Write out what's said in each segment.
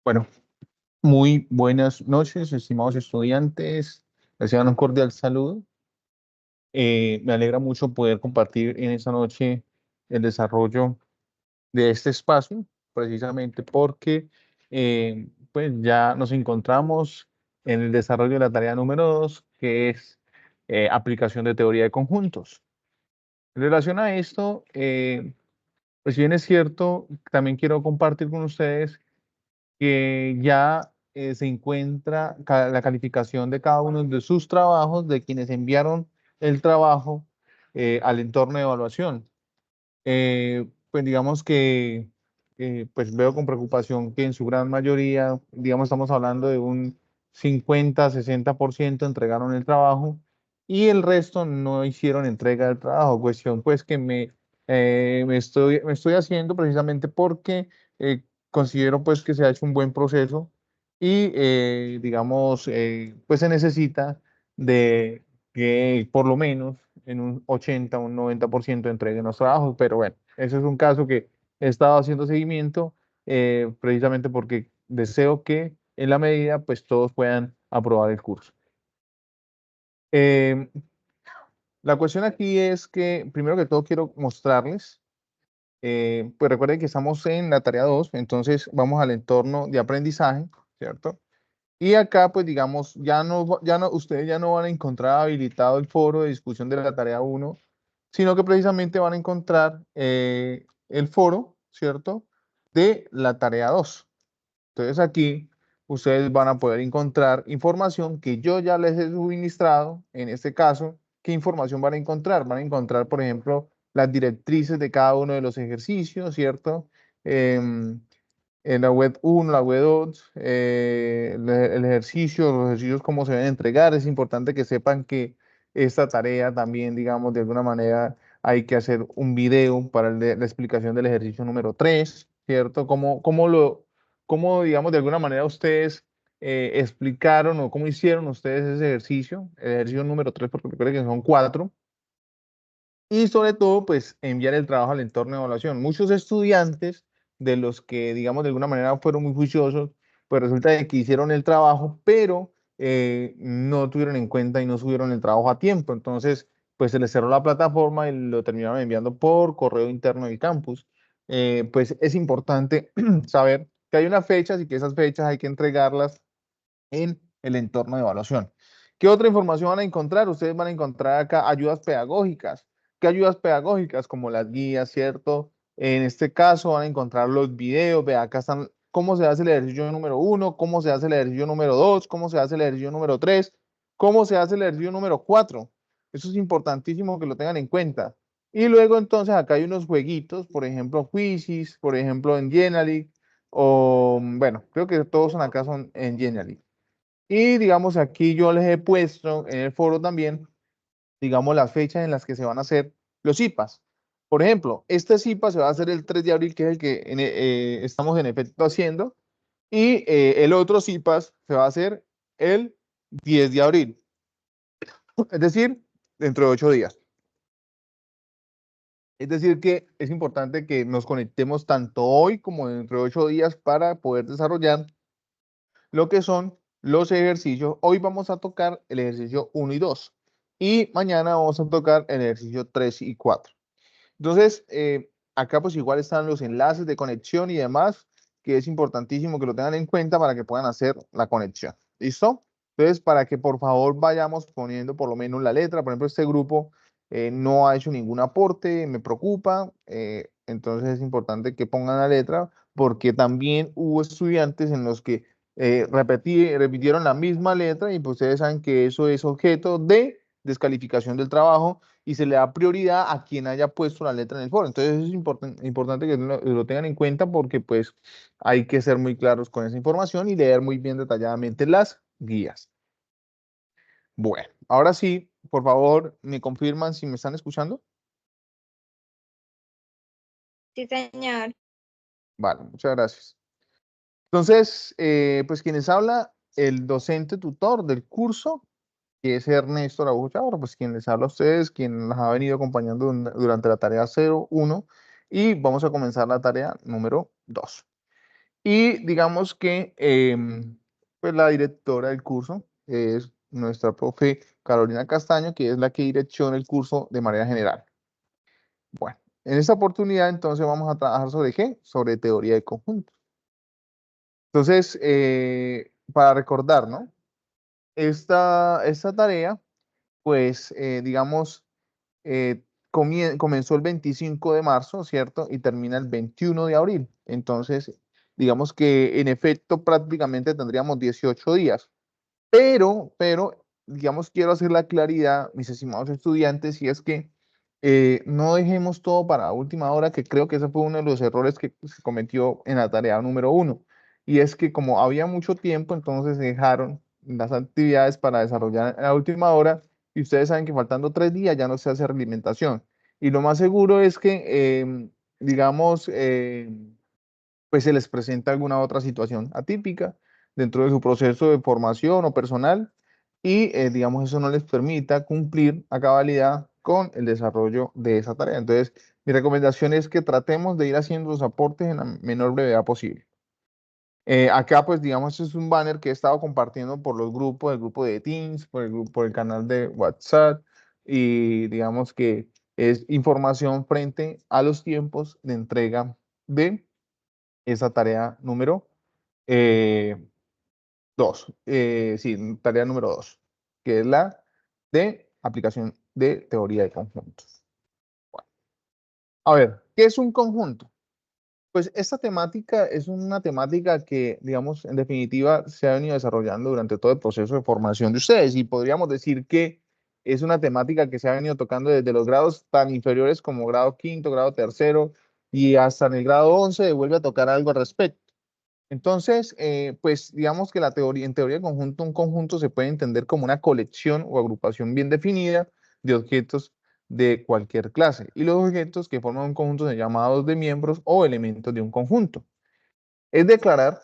Bueno, muy buenas noches, estimados estudiantes. Reciban un cordial saludo. Me alegra mucho poder compartir en esta noche el desarrollo de este espacio, precisamente porque pues ya nos encontramos en el desarrollo de la tarea número 2, que es aplicación de teoría de conjuntos. En relación a esto, pues si bien es cierto, también quiero compartir con ustedes que ya se encuentra la calificación de cada uno de sus trabajos, de quienes enviaron el trabajo al entorno de evaluación. Pues digamos que pues veo con preocupación que en su gran mayoría, digamos, estamos hablando de un 50-60% entregaron el trabajo y el resto no hicieron entrega del trabajo. Cuestión pues que me estoy haciendo precisamente porque considero pues que se ha hecho un buen proceso y digamos pues se necesita de que por lo menos en un 80 o un 90% entreguen los trabajos, pero bueno, ese es un caso que he estado haciendo seguimiento precisamente porque deseo que en la medida pues todos puedan aprobar el curso. Eh, la cuestión aquí es que primero que todo quiero mostrarles, pues recuerden que estamos en la tarea 2, entonces vamos al entorno de aprendizaje, ¿cierto? Y acá, pues digamos, ustedes ya no van a encontrar habilitado el foro de discusión de la tarea 1, sino que precisamente van a encontrar el foro, ¿cierto? De la tarea 2. Entonces aquí ustedes van a poder encontrar información que yo ya les he suministrado. En este caso, ¿qué información van a encontrar? Van a encontrar, por ejemplo, las directrices de cada uno de los ejercicios, ¿cierto? En la web 1, la web 2, el ejercicio, los ejercicios, cómo se deben entregar. Es importante que sepan que esta tarea también, digamos, de alguna manera hay que hacer un video para la explicación del ejercicio número 3, ¿cierto? Cómo, digamos, de alguna manera ustedes explicaron o cómo hicieron ustedes ese ejercicio, el ejercicio número 3, porque recuerden que son 4. Y sobre todo, pues enviar el trabajo al entorno de evaluación. Muchos estudiantes de los que, digamos, de alguna manera fueron muy juiciosos, pues resulta de que hicieron el trabajo, pero no tuvieron en cuenta y no subieron el trabajo a tiempo. Entonces, pues se les cerró la plataforma y lo terminaron enviando por correo interno del campus. Pues es importante saber que hay unas fechas y que esas fechas hay que entregarlas en el entorno de evaluación. ¿Qué otra información van a encontrar? Ustedes van a encontrar acá ayudas pedagógicas. ¿Qué ayudas pedagógicas? Como las guías, ¿cierto? En este caso van a encontrar los videos. Ve, acá están cómo se hace el ejercicio número 1, cómo se hace el ejercicio número 2, cómo se hace el ejercicio número 3, cómo se hace el ejercicio número 4. Eso es importantísimo que lo tengan en cuenta. Y luego entonces acá hay unos jueguitos, por ejemplo, Quizzes, por ejemplo, en Genially, o bueno, creo que todos son acá son en Genially. Y digamos, aquí yo les he puesto en el foro también, digamos, las fechas en las que se van a hacer los IPAs. Por ejemplo, este IPA se va a hacer el 3 de abril, que es el que estamos en efecto haciendo, y el otro IPAS se va a hacer el 10 de abril, es decir, dentro de 8 días. Es decir, que es importante que nos conectemos tanto hoy como dentro de 8 días para poder desarrollar lo que son los ejercicios. Hoy vamos a tocar el ejercicio 1 y 2 y mañana vamos a tocar el ejercicio 3 y 4. Entonces, acá pues igual están los enlaces de conexión y demás, que es importantísimo que lo tengan en cuenta para que puedan hacer la conexión. ¿Listo? Entonces, para que por favor vayamos poniendo por lo menos la letra. Por ejemplo, este grupo no ha hecho ningún aporte, me preocupa. Entonces es importante que pongan la letra porque también hubo estudiantes en los que repitieron la misma letra y pues ustedes saben que eso es objeto de descalificación del trabajo y se le da prioridad a quien haya puesto la letra en el foro. Entonces es importante que lo tengan en cuenta porque pues hay que ser muy claros con esa información y leer muy bien detalladamente las guías. Bueno, ahora sí, por favor, me confirman si me están escuchando. Sí, señor. Vale, muchas gracias. Entonces, pues quienes habla, el docente tutor del curso, que es Ernesto Araújo Chavarro, pues quien les habla a ustedes, quien las ha venido acompañando durante la tarea 01 y vamos a comenzar la tarea número 2. Y digamos que pues la directora del curso es nuestra profe Carolina Castaño, que es la que direcciona el curso de manera general. Bueno, en esta oportunidad entonces vamos a trabajar sobre ¿qué? Sobre teoría de conjuntos. Entonces, para recordar, ¿no? Esta tarea, pues, digamos, comenzó el 25 de marzo, ¿cierto? Y termina el 21 de abril. Entonces, digamos que en efecto prácticamente tendríamos 18 días. Pero, digamos, quiero hacer la claridad, mis estimados estudiantes, y es que no dejemos todo para la última hora, que creo que ese fue uno de los errores que se cometió en la tarea número 1. Y es que como había mucho tiempo, entonces dejaron las actividades para desarrollar a la última hora, y ustedes saben que faltando 3 días ya no se hace realimentación. Y lo más seguro es que, digamos, pues se les presenta alguna otra situación atípica dentro de su proceso de formación o personal y digamos eso no les permita cumplir a cabalidad con el desarrollo de esa tarea. Entonces, mi recomendación es que tratemos de ir haciendo los aportes en la menor brevedad posible. Acá, pues, digamos, es un banner que he estado compartiendo por los grupos, el grupo de Teams, por el canal de WhatsApp, y digamos que es información frente a los tiempos de entrega de esa tarea número 2. Sí, tarea número 2, que es la de aplicación de teoría de conjuntos. Bueno, a ver, ¿qué es un conjunto? Pues esta temática es una temática que, digamos, en definitiva, se ha venido desarrollando durante todo el proceso de formación de ustedes y podríamos decir que es una temática que se ha venido tocando desde los grados tan inferiores como grado quinto, grado tercero y hasta en el grado 11 se vuelve a tocar algo al respecto. Entonces, pues digamos que en teoría de conjunto, un conjunto se puede entender como una colección o agrupación bien definida de objetos de cualquier clase. Y los objetos que forman un conjunto son llamados de miembros o elementos de un conjunto. Es declarar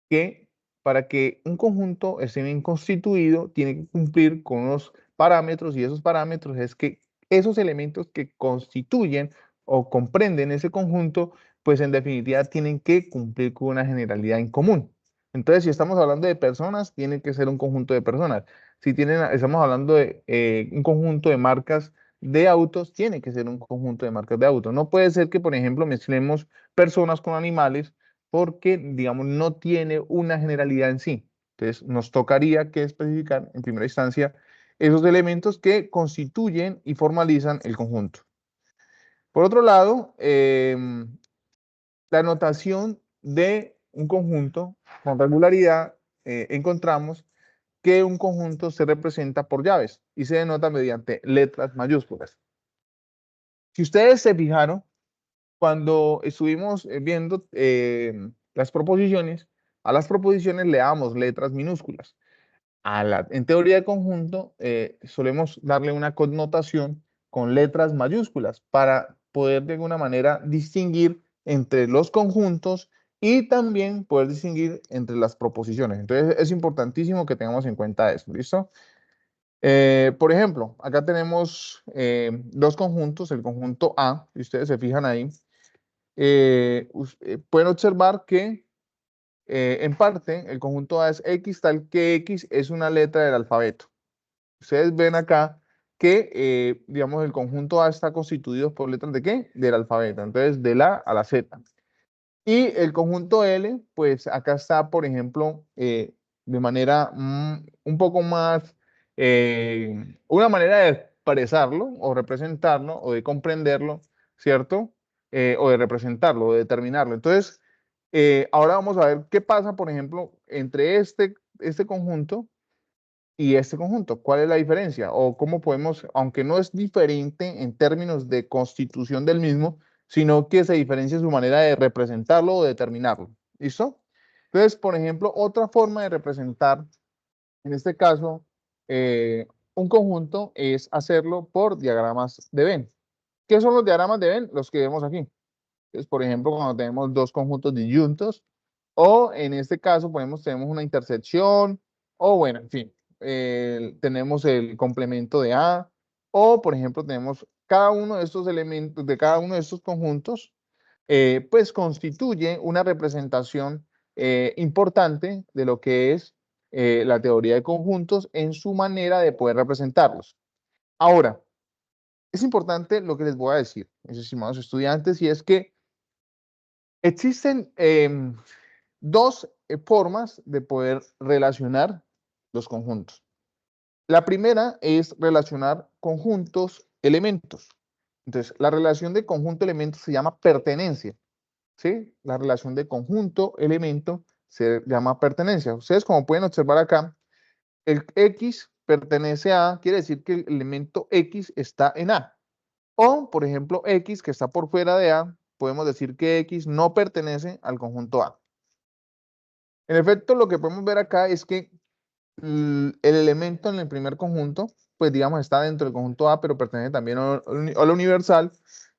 que para que un conjunto esté bien constituido, tiene que cumplir con unos parámetros, y esos parámetros es que esos elementos que constituyen o comprenden ese conjunto, pues en definitiva tienen que cumplir con una generalidad en común. Entonces, si estamos hablando de personas, tiene que ser un conjunto de personas. Si estamos hablando de un conjunto de marcas de autos, tiene que ser un conjunto de marcas de autos. No puede ser que, por ejemplo, mezclemos personas con animales porque, digamos, no tiene una generalidad en sí. Entonces, nos tocaría que especificar en primera instancia esos elementos que constituyen y formalizan el conjunto. Por otro lado, la notación de un conjunto con regularidad, encontramos que un conjunto se representa por llaves y se denota mediante letras mayúsculas. Si ustedes se fijaron, cuando estuvimos viendo las proposiciones, a las proposiciones le damos letras minúsculas. En teoría de conjunto solemos darle una connotación con letras mayúsculas para poder de alguna manera distinguir entre los conjuntos y también poder distinguir entre las proposiciones. Entonces es importantísimo que tengamos en cuenta eso, ¿listo? Por ejemplo, acá tenemos dos conjuntos, el conjunto A, si ustedes se fijan ahí, pueden observar que en parte el conjunto A es X, tal que X es una letra del alfabeto. Ustedes ven acá que, digamos, el conjunto A está constituido por letras de ¿qué? Del alfabeto. Entonces, de la a la Z. Y el conjunto L, pues acá está, por ejemplo, de manera un poco más, una manera de expresarlo o representarlo o de comprenderlo, ¿cierto? O de representarlo o de determinarlo. Entonces, ahora vamos a ver qué pasa, por ejemplo, entre este conjunto y este conjunto. ¿Cuál es la diferencia? O cómo podemos, aunque no es diferente en términos de constitución del mismo, sino que se diferencia su manera de representarlo o determinarlo. ¿Listo? Entonces, por ejemplo, otra forma de representar, en este caso, un conjunto es hacerlo por diagramas de Venn. ¿Qué son los diagramas de Venn? Los que vemos aquí. Entonces, por ejemplo, cuando tenemos dos conjuntos disyuntos, o en este caso tenemos una intersección, o bueno, en fin, tenemos el complemento de A, o por ejemplo, tenemos cada uno de estos elementos, de cada uno de estos conjuntos, pues constituye una representación importante de lo que es la teoría de conjuntos en su manera de poder representarlos. Ahora, es importante lo que les voy a decir, mis estimados estudiantes, y es que existen dos formas de poder relacionar los conjuntos. La primera es relacionar conjuntos, elementos. Entonces, la relación de conjunto-elemento se llama pertenencia, ¿sí? La relación de conjunto-elemento se llama pertenencia. Ustedes, como pueden observar acá, el X pertenece a, quiere decir que el elemento X está en A. O, por ejemplo, X que está por fuera de A, podemos decir que X no pertenece al conjunto A. En efecto, lo que podemos ver acá es que el elemento en el primer conjunto, pues digamos, está dentro del conjunto A, pero pertenece también a la universal.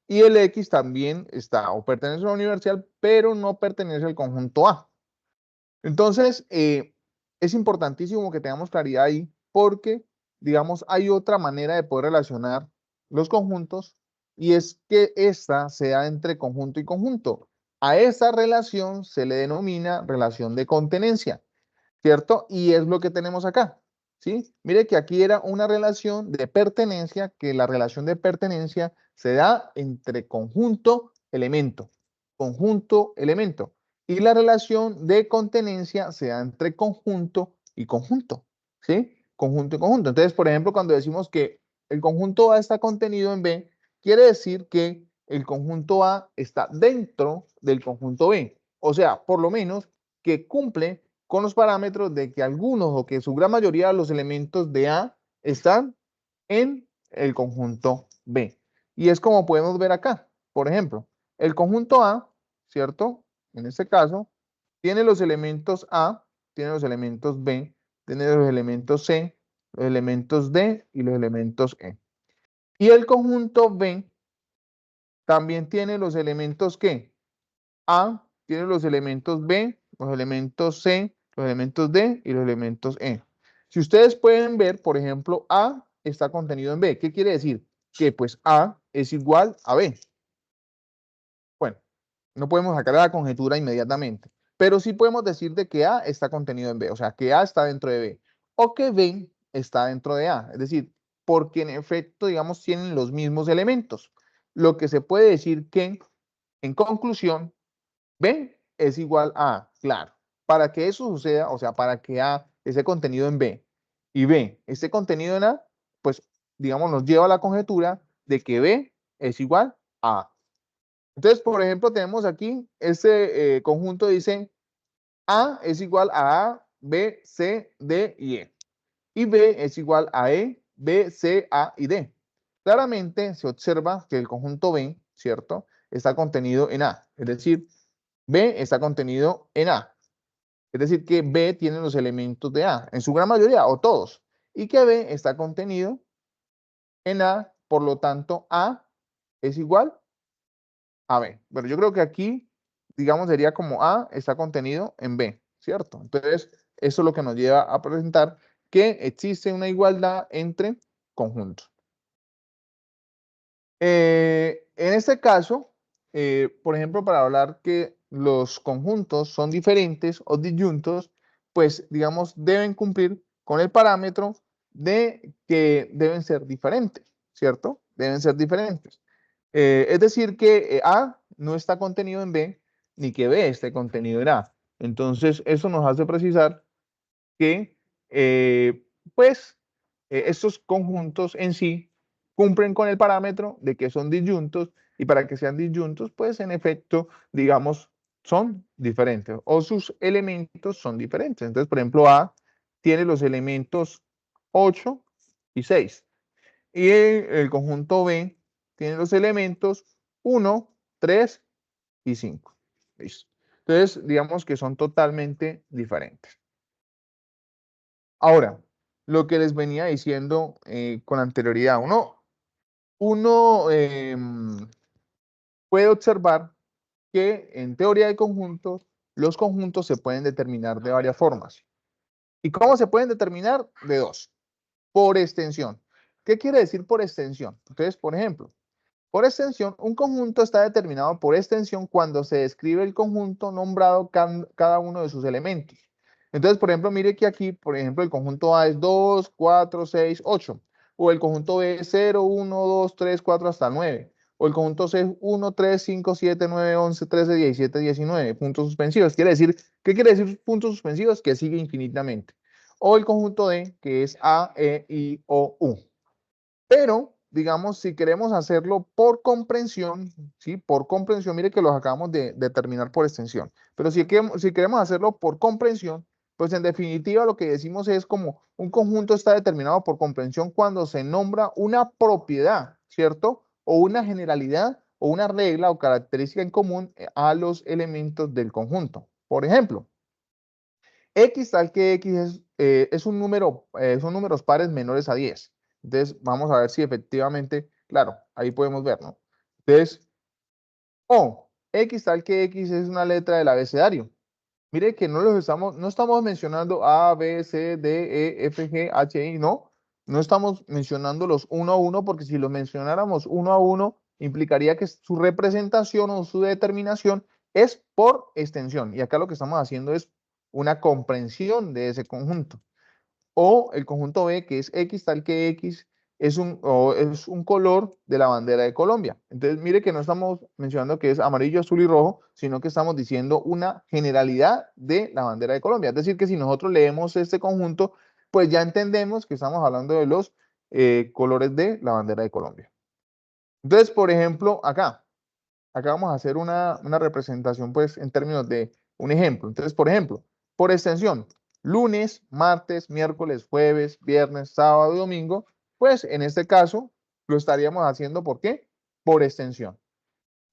Y el X también está o pertenece a la universal, pero no pertenece al conjunto A. Entonces, es importantísimo que tengamos claridad ahí porque, digamos, hay otra manera de poder relacionar los conjuntos y es que esta sea entre conjunto y conjunto. A esa relación se le denomina relación de contenencia, ¿cierto? Y es lo que tenemos acá, ¿sí? Mire que aquí era una relación de pertenencia, que la relación de pertenencia se da entre conjunto, elemento, conjunto, elemento. Y la relación de contenencia se da entre conjunto y conjunto, ¿sí? Conjunto y conjunto. Entonces, por ejemplo, cuando decimos que el conjunto A está contenido en B, quiere decir que el conjunto A está dentro del conjunto B. O sea, por lo menos que cumple con los parámetros de que algunos o que su gran mayoría de los elementos de A están en el conjunto B. Y es como podemos ver acá. Por ejemplo, el conjunto A, ¿cierto? En este caso, tiene los elementos A, tiene los elementos B, tiene los elementos C, los elementos D y los elementos E. Y el conjunto B también tiene los elementos ¿qué? A tiene los elementos B, los elementos C, los elementos D y los elementos E. Si ustedes pueden ver, por ejemplo, A está contenido en B. ¿Qué quiere decir? Que pues A es igual a B. Bueno, no podemos sacar la conjetura inmediatamente, pero sí podemos decir de que A está contenido en B, o sea, que A está dentro de B, o que B está dentro de A. Es decir, porque en efecto, digamos, tienen los mismos elementos. Lo que se puede decir que, en conclusión, B es igual a A, claro. Para que eso suceda, o sea, para que A esté contenido en B y B esté contenido en A, pues, digamos, nos lleva a la conjetura de que B es igual a A. Entonces, por ejemplo, tenemos aquí este conjunto dice A es igual a B, C, D y E. Y B es igual a E, B, C, A y D. Claramente se observa que el conjunto B, ¿cierto? Está contenido en A. Es decir, B está contenido en A. Es decir, que B tiene los elementos de A, en su gran mayoría o todos. Y que B está contenido en A, por lo tanto, A es igual a B. Bueno, yo creo que aquí, digamos, sería como A está contenido en B, ¿cierto? Entonces, eso es lo que nos lleva a presentar que existe una igualdad entre conjuntos. En este caso, por ejemplo, para hablar que los conjuntos son diferentes o disyuntos, pues, digamos, deben cumplir con el parámetro de que deben ser diferentes, ¿cierto? Deben ser diferentes. Es decir, que A no está contenido en B, ni que B esté contenido en A. Entonces, eso nos hace precisar que, pues, estos conjuntos en sí cumplen con el parámetro de que son disyuntos y para que sean disyuntos, pues, en efecto, digamos, son diferentes o sus elementos son diferentes. Entonces, por ejemplo, A tiene los elementos 8 y 6 y el conjunto B tiene los elementos 1, 3 y 5. ¿Listo? Entonces, digamos que son totalmente diferentes. Ahora, lo que les venía diciendo con anterioridad, uno puede observar que en teoría de conjuntos, los conjuntos se pueden determinar de varias formas. ¿Y cómo se pueden determinar? De dos. Por extensión. ¿Qué quiere decir por extensión? Entonces, por ejemplo, Por extensión, un conjunto está determinado por extensión cuando se describe el conjunto nombrado cada uno de sus elementos. Entonces, por ejemplo, mire que aquí, por ejemplo, el conjunto A es 2, 4, 6, 8. O el conjunto B es 0, 1, 2, 3, 4 hasta 9. O el conjunto C es 1, 3, 5, 7, 9, 11, 13, 17, 19. Puntos suspensivos. ¿Qué quiere decir puntos suspensivos? Que sigue infinitamente. O el conjunto D, que es A, E, I, O, U. Pero, digamos, si queremos hacerlo por comprensión, ¿sí? Por comprensión, mire que los acabamos de determinar por extensión. Pero si queremos hacerlo por comprensión, pues en definitiva lo que decimos es como un conjunto está determinado por comprensión cuando se nombra una propiedad, ¿cierto? O una generalidad o una regla o característica en común a los elementos del conjunto. Por ejemplo, X tal que X es un número, son números pares menores a 10. Entonces, vamos a ver si efectivamente, claro, ahí podemos ver, ¿no? Entonces, o X tal que X es una letra del abecedario. Mire que no estamos mencionando A, B, C, D, E, F, G, H, I, no. No estamos mencionando los uno a uno, porque si los mencionáramos uno a uno, implicaría que su representación o su determinación es por extensión. Y acá lo que estamos haciendo es una comprensión de ese conjunto. O el conjunto B, que es X tal que X es un color de la bandera de Colombia. Entonces, mire que no estamos mencionando que es amarillo, azul y rojo, sino que estamos diciendo una generalidad de la bandera de Colombia. Es decir, que si nosotros leemos este conjunto, pues ya entendemos que estamos hablando de los colores de la bandera de Colombia. Entonces, por ejemplo, acá vamos a hacer una representación, pues, en términos de un ejemplo. Entonces, por ejemplo, por extensión, lunes, martes, miércoles, jueves, viernes, sábado y domingo, pues, en este caso, lo estaríamos haciendo, ¿por qué? Por extensión.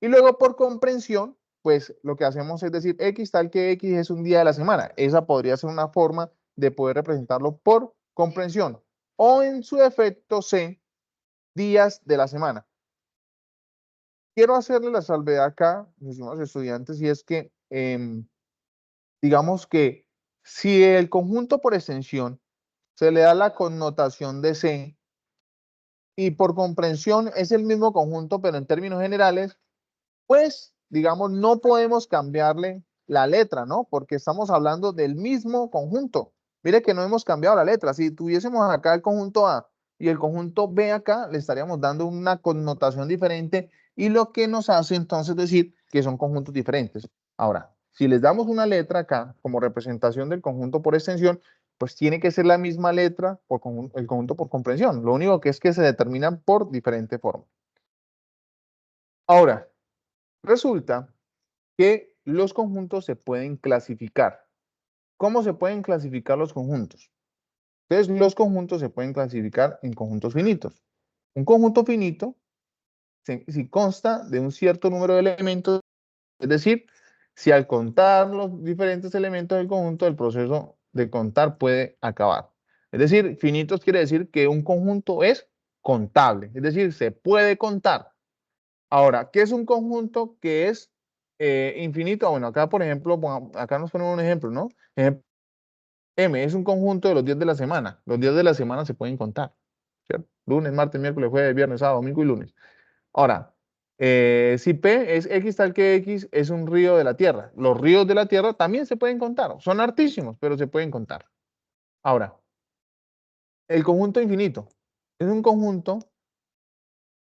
Y luego, por comprensión, pues, lo que hacemos es decir, X tal que X es un día de la semana. Esa podría ser una forma de poder representarlo por comprensión. O en su defecto, C, días de la semana. Quiero hacerle la salvedad acá, mis estimados estudiantes, y es que, digamos que si el conjunto por extensión se le da la connotación de C y por comprensión es el mismo conjunto, pero en términos generales, pues, digamos, no podemos cambiarle la letra, ¿no? Porque estamos hablando del mismo conjunto. Mire que no hemos cambiado la letra. Si tuviésemos acá el conjunto A y el conjunto B acá, le estaríamos dando una connotación diferente y lo que nos hace entonces decir que son conjuntos diferentes. Ahora, si les damos una letra acá como representación del conjunto por extensión, pues tiene que ser la misma letra por el conjunto por comprensión. Lo único que es que se determinan por diferente forma. Ahora, resulta que los conjuntos se pueden clasificar. ¿Cómo se pueden clasificar los conjuntos? Entonces, los conjuntos se pueden clasificar en conjuntos finitos. Un conjunto finito si consta de un cierto número de elementos, es decir, si al contar los diferentes elementos del conjunto, el proceso de contar puede acabar. Es decir, finitos quiere decir que un conjunto es contable, es decir, se puede contar. Ahora, ¿qué es un conjunto que es infinito? Bueno, acá, por ejemplo, acá nos ponemos un ejemplo, ¿no? M es un conjunto de los días de la semana. Los días de la semana se pueden contar, ¿cierto? Lunes, martes, miércoles, jueves, viernes, sábado, domingo y lunes. Ahora, si P es X tal que X es un río de la Tierra. Los ríos de la Tierra también se pueden contar. Son hartísimos, pero se pueden contar. Ahora, el conjunto infinito es un conjunto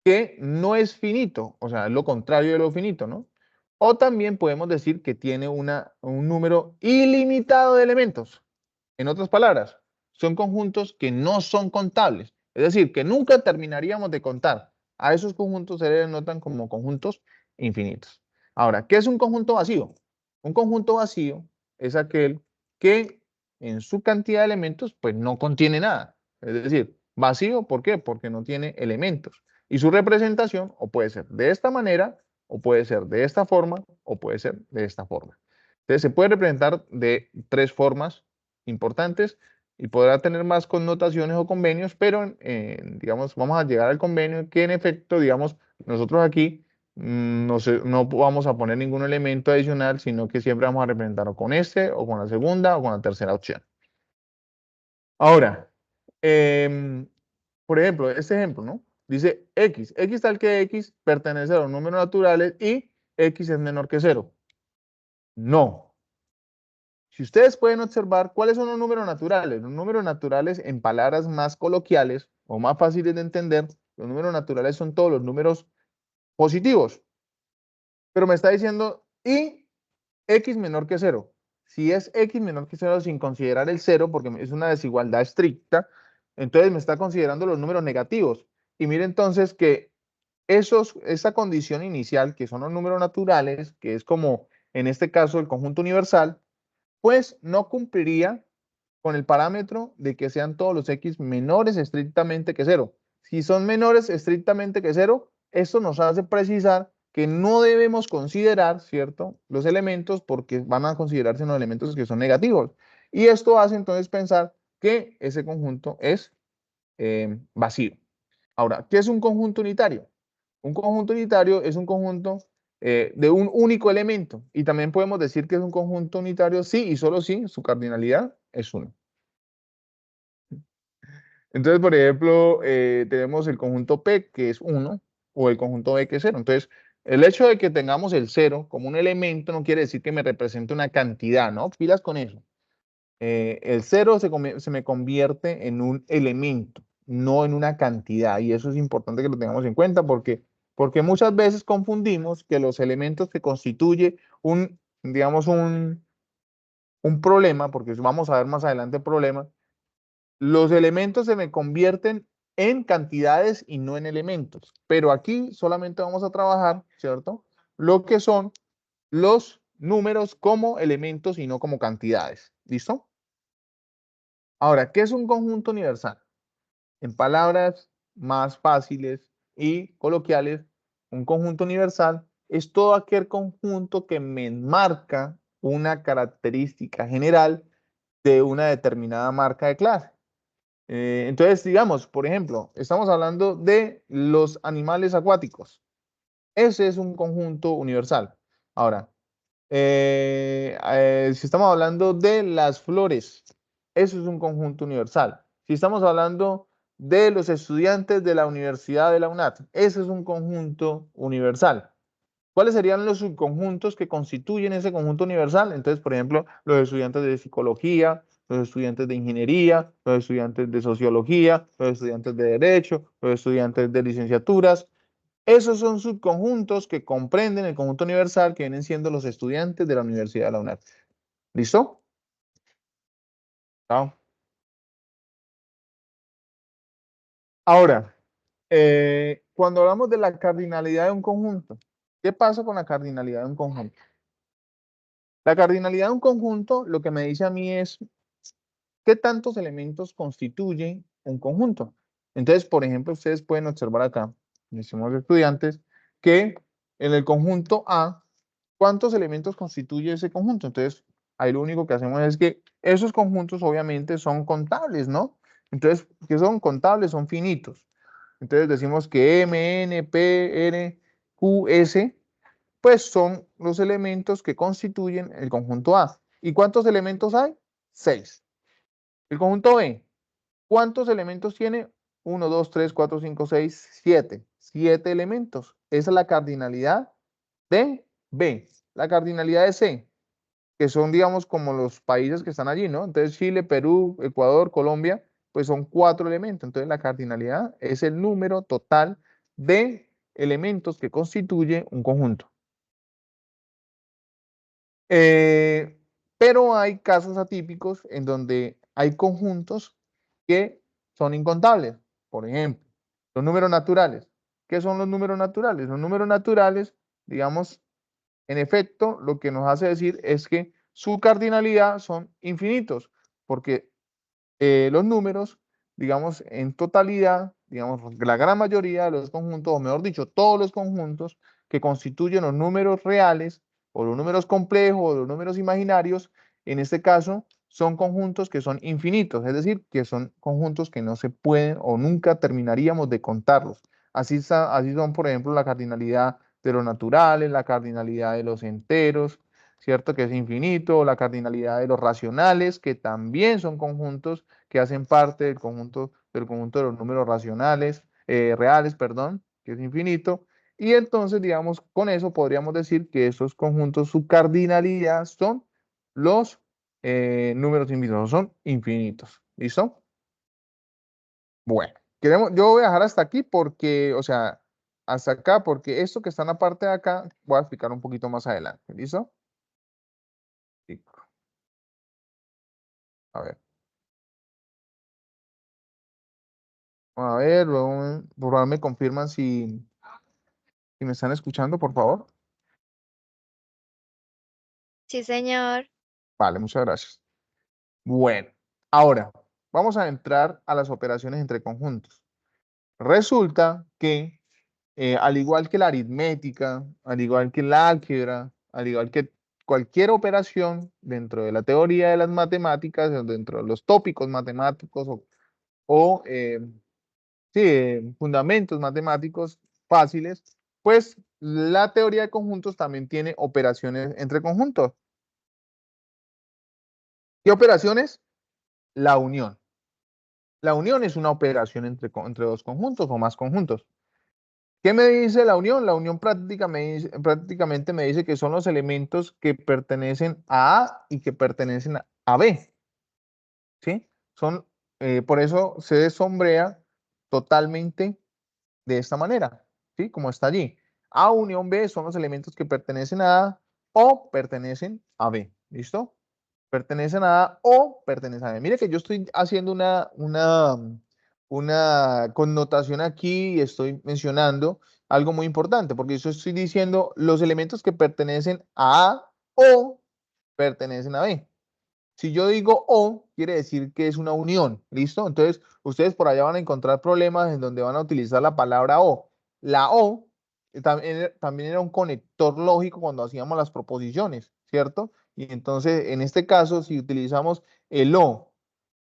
que no es finito, o sea, es lo contrario de lo finito, ¿no? O también podemos decir que tiene un número ilimitado de elementos. En otras palabras, son conjuntos que no son contables, es decir, que nunca terminaríamos de contar. A esos conjuntos se les notan como conjuntos infinitos. Ahora, ¿qué es un conjunto vacío? Un conjunto vacío es aquel que en su cantidad de elementos pues no contiene nada. Es decir, vacío, ¿por qué? Porque no tiene elementos. Y su representación o puede ser de esta manera, o puede ser de esta forma, o puede ser de esta forma. Entonces se puede representar de tres formas importantes y podrá tener más connotaciones o convenios, pero digamos, vamos a llegar al convenio que en efecto, digamos, nosotros aquí no vamos a poner ningún elemento adicional, sino que siempre vamos a representarlo con este o con la segunda o con la tercera opción. Ahora, por ejemplo, este ejemplo, ¿no? Dice X. X tal que X pertenece a los números naturales y X es menor que 0. No. Si ustedes pueden observar, ¿cuáles son los números naturales? Los números naturales, en palabras más coloquiales o más fáciles de entender, los números naturales son todos los números positivos. Pero me está diciendo y X menor que 0. Si es X menor que 0 sin considerar el 0, porque es una desigualdad estricta, entonces me está considerando los números negativos. Y mire entonces que esa condición inicial, que son los números naturales, que es como en este caso el conjunto universal, pues no cumpliría con el parámetro de que sean todos los X menores estrictamente que 0. Si son menores estrictamente que 0, esto nos hace precisar que no debemos considerar, ¿cierto?, los elementos porque van a considerarse los elementos que son negativos. Y esto hace entonces pensar que ese conjunto es vacío. Ahora, ¿qué es un conjunto unitario? Un conjunto unitario es un conjunto de un único elemento. Y también podemos decir que es un conjunto unitario sí y solo si su cardinalidad es 1. Entonces, por ejemplo, tenemos el conjunto P, que es 1, o el conjunto B, que es 0. Entonces, el hecho de que tengamos el 0 como un elemento no quiere decir que me represente una cantidad, ¿no? Pilas con eso. El 0 se me convierte en un elemento, no en una cantidad. Y eso es importante que lo tengamos en cuenta porque muchas veces confundimos que los elementos que constituye digamos, un problema, porque vamos a ver más adelante el problema, los elementos se me convierten en cantidades y no en elementos. Pero aquí solamente vamos a trabajar, ¿cierto? Lo que son los números como elementos y no como cantidades. ¿Listo? Ahora, ¿qué es un conjunto universal? En palabras más fáciles y coloquiales, un conjunto universal es todo aquel conjunto que me enmarca una característica general de una determinada marca de clase. Entonces, digamos, por ejemplo, estamos hablando de los animales acuáticos. Ese es un conjunto universal. Ahora, si estamos hablando de las flores, eso es un conjunto universal. Si estamos hablando de los estudiantes de la Universidad de la UNAT, ese es un conjunto universal. ¿Cuáles serían los subconjuntos que constituyen ese conjunto universal? Entonces, por ejemplo, los estudiantes de psicología, los estudiantes de ingeniería, los estudiantes de sociología, los estudiantes de derecho, los estudiantes de licenciaturas. Esos son subconjuntos que comprenden el conjunto universal que vienen siendo los estudiantes de la Universidad de la UNAD. ¿Listo? Chao. Ahora, cuando hablamos de la cardinalidad de un conjunto, ¿qué pasa con la cardinalidad de un conjunto? La cardinalidad de un conjunto lo que me dice a mí es qué tantos elementos constituyen un conjunto. Entonces, por ejemplo, ustedes pueden observar acá, decimos estudiantes, que en el conjunto A, ¿cuántos elementos constituye ese conjunto? Entonces, ahí lo único que hacemos es que esos conjuntos obviamente son contables, ¿no? Entonces, ¿qué son contables? Son finitos. Entonces decimos que M, N, P, R, Q, S, pues son los elementos que constituyen el conjunto A. ¿Y cuántos elementos hay? 6. El conjunto B, ¿cuántos elementos tiene? 1, 2, 3, 4, 5, 6, 7. 7 elementos. Esa es la cardinalidad de B. La cardinalidad de C, que son, digamos, como los países que están allí, ¿no? Entonces, Chile, Perú, Ecuador, Colombia, pues son 4 elementos. Entonces, la cardinalidad es el número total de elementos que constituye un conjunto. Pero hay casos atípicos en donde hay conjuntos que son incontables. Por ejemplo, los números naturales. ¿Qué son los números naturales? Los números naturales, digamos, en efecto, lo que nos hace decir es que su cardinalidad son infinitos, porque los números, digamos, en totalidad, digamos, la gran mayoría de los conjuntos, o mejor dicho, todos los conjuntos que constituyen los números reales, o los números complejos, o los números imaginarios, en este caso, son conjuntos que son infinitos, es decir, que son conjuntos que no se pueden o nunca terminaríamos de contarlos. Así son, por ejemplo, la cardinalidad de los naturales, la cardinalidad de los enteros, ¿cierto? Que es infinito, la cardinalidad de los racionales, que también son conjuntos que hacen parte del conjunto de los números racionales. reales, perdón, que es infinito. Y entonces, digamos, con eso podríamos decir que estos conjuntos, su cardinalidad son los números infinitos, son infinitos. ¿Listo? Bueno, yo voy a dejar hasta aquí porque, o sea, hasta acá, porque esto que está en la parte de acá, voy a explicar un poquito más adelante. ¿Listo? Sí. A ver. A ver, luego, por favor, me confirman si me están escuchando, por favor. Sí, señor. Vale, muchas gracias. Bueno, ahora vamos a entrar a las operaciones entre conjuntos. Resulta que, al igual que la aritmética, al igual que la álgebra, al igual que cualquier operación dentro de la teoría de las matemáticas, o dentro de los tópicos matemáticos o sí, fundamentos matemáticos fáciles, pues la teoría de conjuntos también tiene operaciones entre conjuntos. ¿Qué operaciones? La unión. La unión es una operación entre dos conjuntos o más conjuntos. ¿Qué me dice la unión? La unión prácticamente me dice que son los elementos que pertenecen a A y que pertenecen a B. ¿Sí? Son, por eso se sombrea totalmente de esta manera, ¿sí? Como está allí. A unión B son los elementos que pertenecen a A o pertenecen a B. ¿Listo? Pertenecen a A o pertenecen a B. Mire que yo estoy haciendo una connotación aquí y estoy mencionando algo muy importante, porque yo estoy diciendo los elementos que pertenecen a A o pertenecen a B. Si yo digo o, quiere decir que es una unión, ¿listo? Entonces, ustedes por allá van a encontrar problemas en donde van a utilizar la palabra o. La o también era un conector lógico cuando hacíamos las proposiciones, ¿cierto? Y entonces, en este caso, si utilizamos el o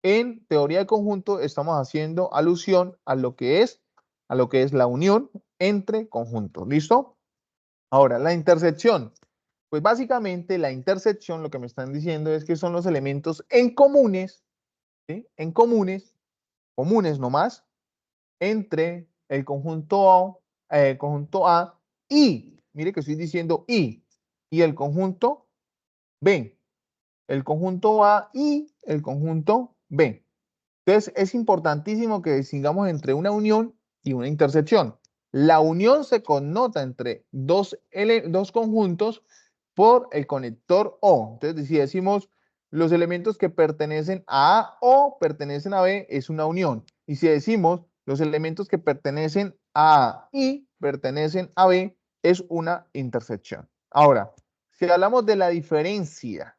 en teoría de conjunto, estamos haciendo alusión a lo que es la unión entre conjuntos, ¿listo? Ahora, la intersección. Pues básicamente la intersección, lo que me están diciendo es que son los elementos en comunes, ¿sí? En comunes nomás, entre el conjunto A y, mire que estoy diciendo y el conjunto B. El conjunto A y el conjunto B. Entonces, es importantísimo que distingamos entre una unión y una intersección. La unión se connota entre dos conjuntos por el conector O. Entonces, si decimos los elementos que pertenecen a A o pertenecen a B, es una unión. Y si decimos los elementos que pertenecen a A y pertenecen a B, es una intersección. Ahora, si hablamos de la diferencia,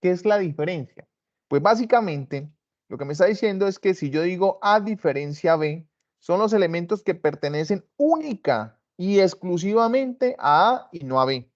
¿qué es la diferencia? Pues básicamente lo que me está diciendo es que si yo digo A diferencia B, son los elementos que pertenecen única y exclusivamente a A y no a B.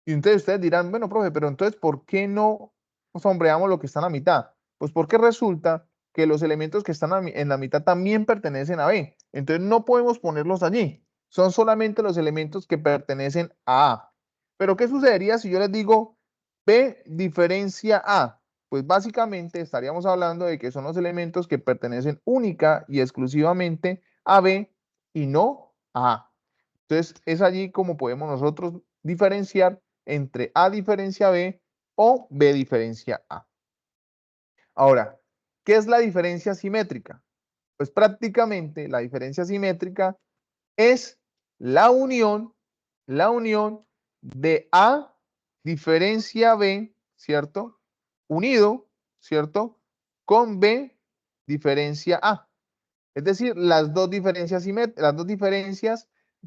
Y entonces ustedes dirán, bueno, profe, pero entonces, ¿por qué no sombreamos lo que está en la mitad? Pues porque resulta que los elementos que están en la mitad también pertenecen a B. Entonces no podemos ponerlos allí. Son solamente los elementos que pertenecen a A. Pero ¿qué sucedería si yo les digo B diferencia A? Pues básicamente estaríamos hablando de que son los elementos que pertenecen única y exclusivamente a B y no a A. Entonces es allí como podemos nosotros diferenciar entre A diferencia B o B diferencia A. Ahora, ¿qué es la diferencia simétrica? Pues prácticamente la diferencia simétrica es la unión de A diferencia B, ¿cierto? Unido, ¿cierto? Con B diferencia A. Es decir, las dos diferencias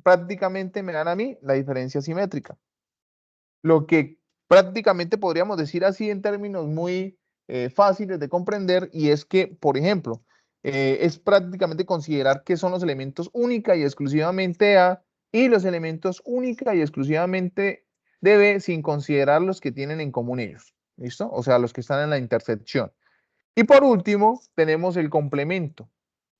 prácticamente me dan a mí la diferencia simétrica. Lo que prácticamente podríamos decir así en términos muy fáciles de comprender, y es que, por ejemplo, es prácticamente considerar que son los elementos única y exclusivamente A y los elementos única y exclusivamente de B sin considerar los que tienen en común ellos. ¿Listo? O sea, los que están en la intersección. Y por último, tenemos el complemento.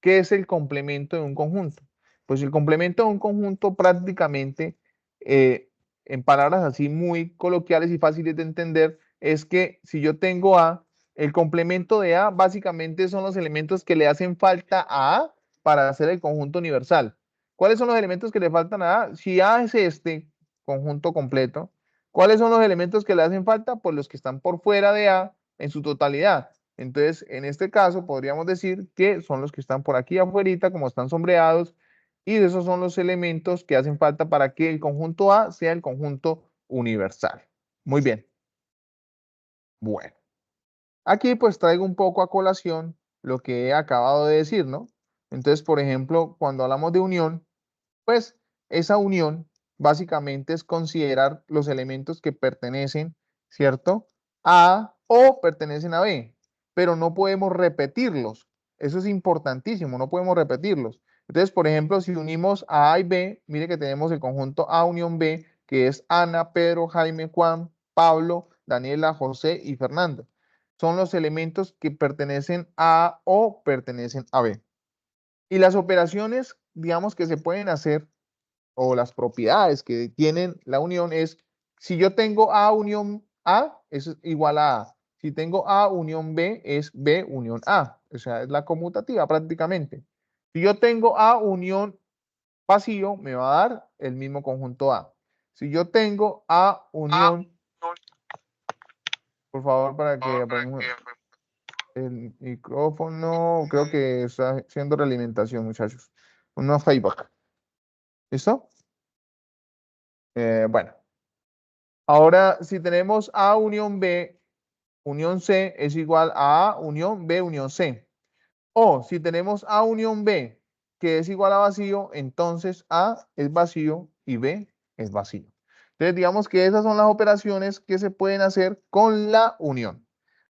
¿Qué es el complemento de un conjunto? Pues el complemento de un conjunto prácticamente, en palabras así muy coloquiales y fáciles de entender, es que si yo tengo A, el complemento de A básicamente son los elementos que le hacen falta a A para hacer el conjunto universal. ¿Cuáles son los elementos que le faltan a A? Si A es este conjunto completo, ¿cuáles son los elementos que le hacen falta? Pues los que están por fuera de A en su totalidad. Entonces, en este caso, podríamos decir que son los que están por aquí afuera, como están sombreados, y esos son los elementos que hacen falta para que el conjunto A sea el conjunto universal. Muy bien. Bueno, aquí pues traigo un poco a colación lo que he acabado de decir, ¿no? Entonces, por ejemplo, cuando hablamos de unión, pues esa unión básicamente es considerar los elementos que pertenecen, ¿cierto? A o pertenecen a B, pero no podemos repetirlos. Eso es importantísimo, no podemos repetirlos. Entonces, por ejemplo, si unimos a A y B, mire que tenemos el conjunto A unión B, que es Ana, Pedro, Jaime, Juan, Pablo, Daniela, José y Fernando. Son los elementos que pertenecen a o pertenecen a B. Y las operaciones, digamos, que se pueden hacer o las propiedades que tienen la unión es, si yo tengo A unión A, es igual a A. Si tengo A unión B, es B unión A. O sea, es la conmutativa prácticamente. Si yo tengo A unión vacío, me va a dar el mismo conjunto A. Si yo tengo A unión, por favor, para que aprendamos el micrófono, creo que está haciendo realimentación, muchachos. Una feedback. ¿Listo? Bueno. Ahora, si tenemos A unión B, unión C es igual a A unión B unión C. O si tenemos A unión B, que es igual a vacío, entonces A es vacío y B es vacío. Entonces, digamos que esas son las operaciones que se pueden hacer con la unión.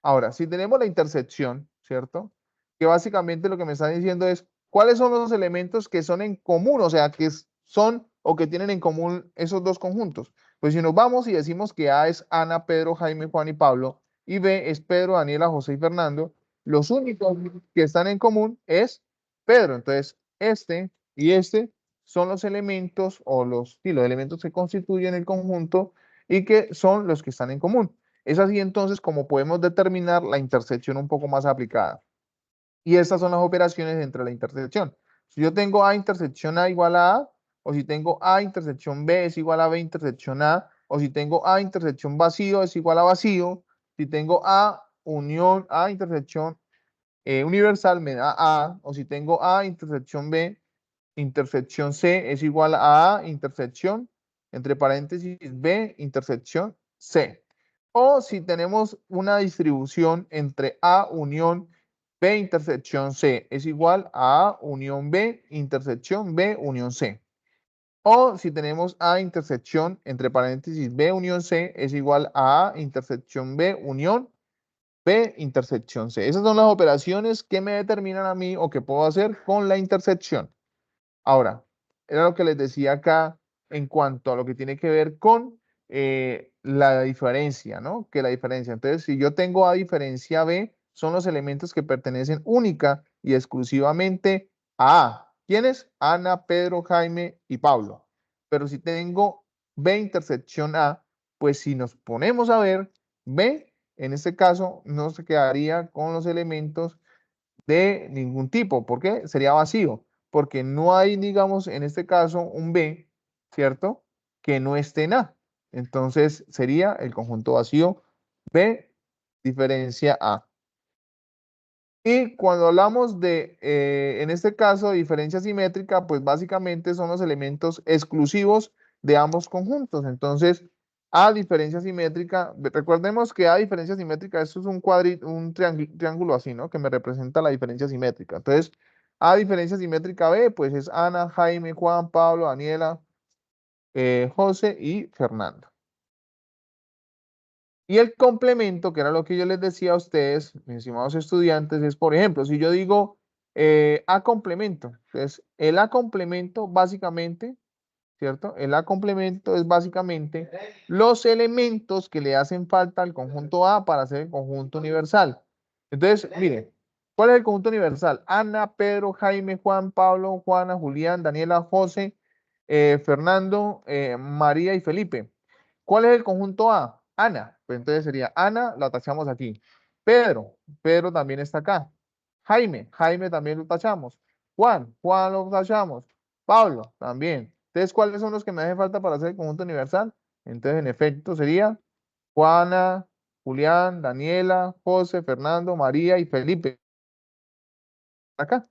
Ahora, si tenemos la intersección, ¿cierto? Que básicamente lo que me está diciendo es cuáles son los elementos que son en común, o sea, que son o que tienen en común esos dos conjuntos. Pues si nos vamos y decimos que A es Ana, Pedro, Jaime, Juan y Pablo, y B es Pedro, Daniela, José y Fernando, los únicos que están en común es Pedro. Entonces, este y este son los elementos o los elementos que constituyen el conjunto y que son los que están en común. Es así entonces como podemos determinar la intersección un poco más aplicada. Y estas son las operaciones entre la intersección. Si yo tengo A intersección A igual a, o si tengo A intersección B es igual a B intersección A, o si tengo A intersección vacío es igual a vacío, si tengo A unión A intersección universal me da A, o si tengo A intersección B, intersección C es igual a A intersección, entre paréntesis, B intersección C. O si tenemos una distribución entre A unión B intersección C es igual a A unión B intersección B unión C. O si tenemos A intersección entre paréntesis B unión C es igual a A intersección B unión B intersección C. Esas son las operaciones que me determinan a mí o que puedo hacer con la intersección. Ahora, era lo que les decía acá en cuanto a lo que tiene que ver con la diferencia, ¿no? Que la diferencia. Entonces, si yo tengo A diferencia B, son los elementos que pertenecen única y exclusivamente a A. ¿Quiénes? Ana, Pedro, Jaime y Pablo. Pero si tengo B intersección A, pues si nos ponemos a ver, B, en este caso, no se quedaría con los elementos de ningún tipo. ¿Por qué? Sería vacío, porque no hay, digamos, en este caso, un B, ¿cierto? Que no esté en A. Entonces sería el conjunto vacío B diferencia A. Y cuando hablamos de, en este caso, diferencia simétrica, pues básicamente son los elementos exclusivos de ambos conjuntos. Entonces, A diferencia simétrica, recordemos que A diferencia simétrica, esto es un triángulo así, ¿no? Que me representa la diferencia simétrica. Entonces, A diferencia simétrica B, pues es Ana, Jaime, Juan, Pablo, Daniela, José y Fernando. Y el complemento, que era lo que yo les decía a ustedes, mis estimados estudiantes, es, por ejemplo, si yo digo A complemento, entonces el A complemento básicamente, ¿cierto? El A complemento es básicamente los elementos que le hacen falta al conjunto A para hacer el conjunto universal. Entonces, miren, ¿cuál es el conjunto universal? Ana, Pedro, Jaime, Juan, Pablo, Juana, Julián, Daniela, José, Fernando, María y Felipe. ¿Cuál es el conjunto A? Ana. Pues entonces sería Ana, la tachamos aquí. Pedro, Pedro también está acá. Jaime, Jaime también lo tachamos. Juan, Juan lo tachamos. Pablo, también. Entonces, ¿cuáles son los que me hacen falta para hacer el conjunto universal? Entonces, en efecto, sería Juana, Julián, Daniela, José, Fernando, María y Felipe. Acá,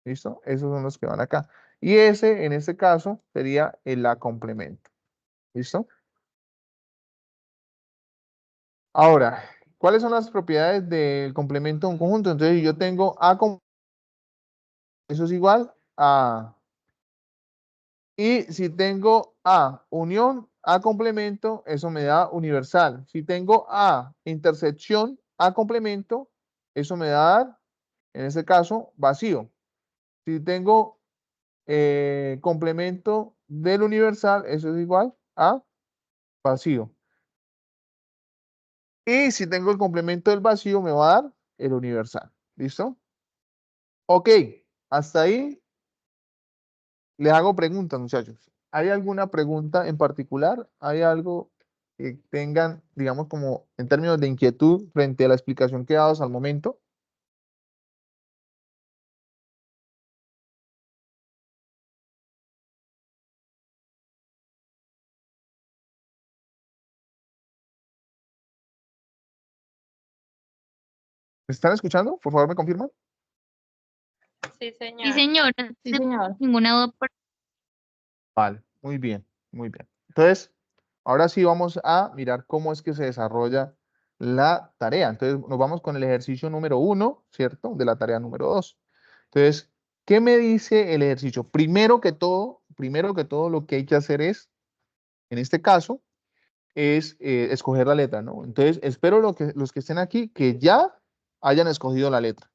¿listo? Esos son los que van acá. Y ese, en este caso, sería el A complemento. ¿Listo? Ahora, ¿cuáles son las propiedades del complemento de un conjunto? Entonces, yo tengo A, eso es igual a. Y si tengo A unión, A complemento, eso me da universal. Si tengo A intersección, A complemento, eso me da, en este caso, vacío. Si tengo complemento del universal, eso es igual a vacío. Y si tengo el complemento del vacío, me va a dar el universal. ¿Listo? Ok, hasta ahí les hago preguntas, muchachos. ¿Hay alguna pregunta en particular? ¿Hay algo que tengan, digamos, como en términos de inquietud frente a la explicación que he dado hasta el momento? ¿Me están escuchando? Por favor, ¿me confirman? Sí, Sí, señor. señor. Sí, señor. Ninguna duda. Vale, muy bien, muy bien. Entonces, ahora sí vamos a mirar cómo es que se desarrolla la tarea. Entonces, nos vamos con el ejercicio número 1, ¿cierto? De la tarea número 2. Entonces, ¿qué me dice el ejercicio? Primero que todo, lo que hay que hacer es, en este caso, es escoger la letra, ¿no? Entonces, espero los que estén aquí que ya hayan escogido la letra,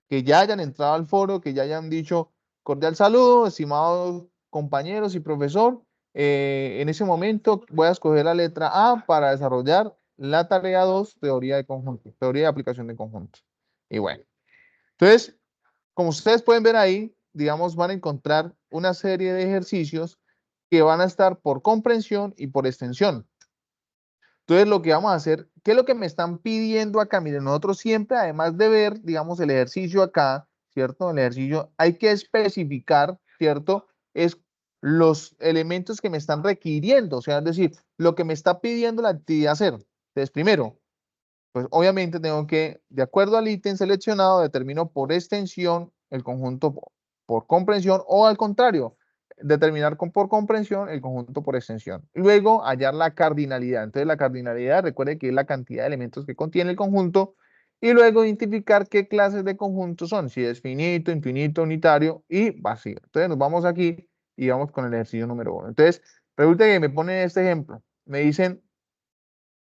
que ya hayan entrado al foro, que ya hayan dicho cordial saludo, estimados compañeros y profesor. En ese momento voy a escoger la letra A para desarrollar la tarea 2, teoría de conjuntos, teoría de aplicación de conjuntos. Y bueno, entonces, como ustedes pueden ver ahí, digamos, van a encontrar una serie de ejercicios que van a estar por comprensión y por extensión. Entonces, lo que vamos a hacer, ¿qué es lo que me están pidiendo acá? Miren, nosotros siempre, además de ver, digamos, el ejercicio acá, ¿cierto? El ejercicio, hay que especificar, ¿cierto? Es los elementos que me están requiriendo, o sea, es decir, lo que me está pidiendo la actividad hacer. Entonces, primero, pues obviamente tengo que, de acuerdo al ítem seleccionado, determino por extensión el conjunto por comprensión o al contrario, determinar por comprensión el conjunto por extensión. Luego, hallar la cardinalidad. Entonces, la cardinalidad, recuerde que es la cantidad de elementos que contiene el conjunto. Y luego identificar qué clases de conjuntos son, si es finito, infinito, unitario y vacío. Entonces, nos vamos aquí y vamos con el ejercicio número 1. Entonces, resulta que me ponen este ejemplo. Me dicen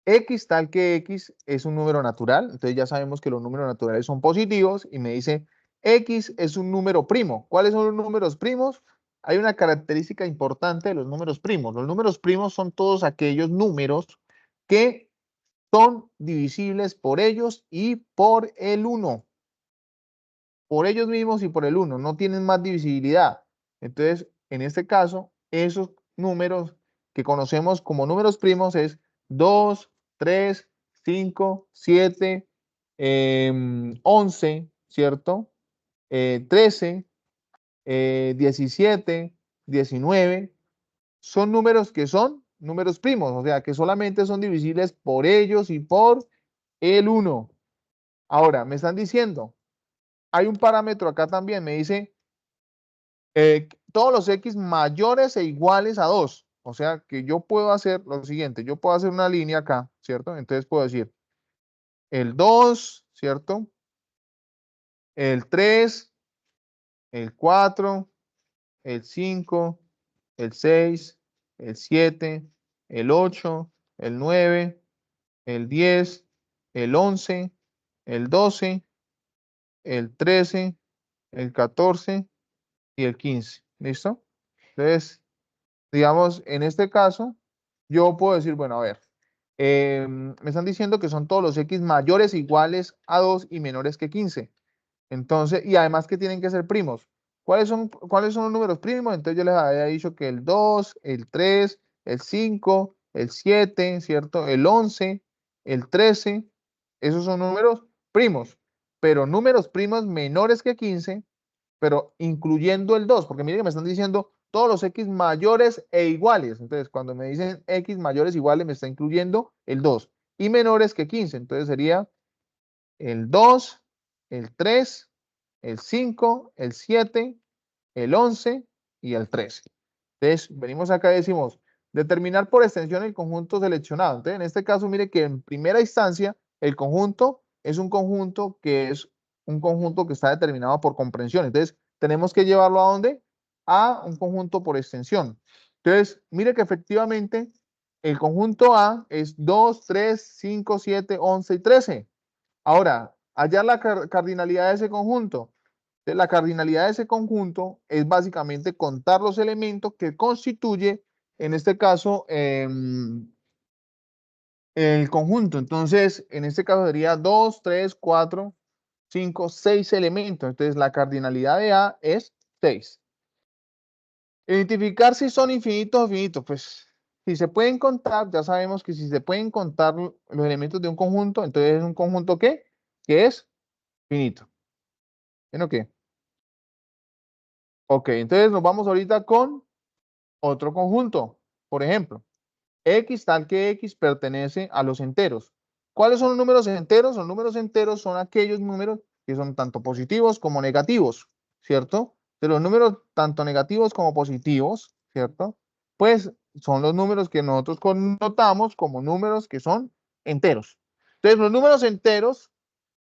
X tal que X es un número natural, entonces ya sabemos que los números naturales son positivos y me dice X es un número primo. ¿Cuáles son los números primos? Hay una característica importante de los números primos. Los números primos son todos aquellos números que son divisibles por ellos y por el 1. Por ellos mismos y por el 1. No tienen más divisibilidad. Entonces, en este caso, esos números que conocemos como números primos es 2, 3, 5, 7, 11, ¿cierto? 13, 17, 19. Son números que son números primos, o sea, que solamente son divisibles por ellos y por el 1. Ahora, me están diciendo, hay un parámetro acá también, me dice todos los X mayores e iguales a 2. O sea que yo puedo hacer lo siguiente, yo puedo hacer una línea acá, ¿cierto? Entonces puedo decir el 2, ¿cierto? El 3, el 4, el 5, el 6, el 7, el 8, el 9, el 10, el 11, el 12, el 13, el 14 y el 15. ¿Listo? Entonces, digamos, en este caso, yo puedo decir, bueno, a ver, me están diciendo que son todos los X mayores o iguales a 2 y menores que 15. Entonces, y además que tienen que ser primos. ¿Cuáles son los números primos? Entonces yo les había dicho que el 2, el 3, el 5, el 7, ¿cierto? El 11, el 13, esos son números primos. Pero números primos menores que 15, pero incluyendo el 2, porque miren que me están diciendo todos los x mayores e iguales. Entonces, cuando me dicen x mayores e iguales, me está incluyendo el 2 y menores que 15. Entonces sería el 2, el 3, el 5, el 7, el 11 y el 13. Entonces, venimos acá y decimos, determinar por extensión el conjunto seleccionado. Entonces, en este caso, mire que en primera instancia, el conjunto es un conjunto que está determinado por comprensión. Entonces, tenemos que llevarlo ¿a dónde? A un conjunto por extensión. Entonces, mire que efectivamente el conjunto A es 2, 3, 5, 7, 11 y 13. Ahora, hallar la cardinalidad de ese conjunto. La cardinalidad de ese conjunto es básicamente contar los elementos que constituye, en este caso, el conjunto. Entonces, en este caso sería 2, 3, 4, 5, 6 elementos. Entonces, la cardinalidad de A es 6. Identificar si son infinitos o finitos. Pues, si se pueden contar, ya sabemos que si se pueden contar los elementos de un conjunto, entonces es un conjunto ¿qué? Que es finito. ¿Bien o qué? Ok, entonces nos vamos ahorita con otro conjunto. Por ejemplo, X tal que X pertenece a los enteros. ¿Cuáles son los números enteros? Los números enteros son aquellos números que son tanto positivos como negativos, ¿cierto? De los números tanto negativos como positivos, ¿cierto? Pues son los números que nosotros connotamos como números que son enteros. Entonces, los números enteros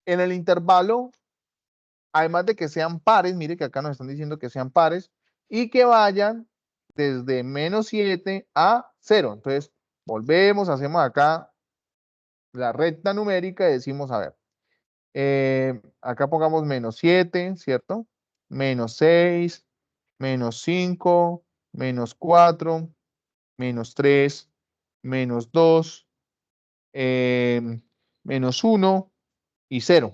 en el intervalo, además de que sean pares, mire que acá nos están diciendo que sean pares, y que vayan desde -7 a 0. Entonces, volvemos, hacemos acá la recta numérica y decimos, a ver, acá pongamos -7, ¿cierto? -6, -5, -4, -3, -2, -1 y 0,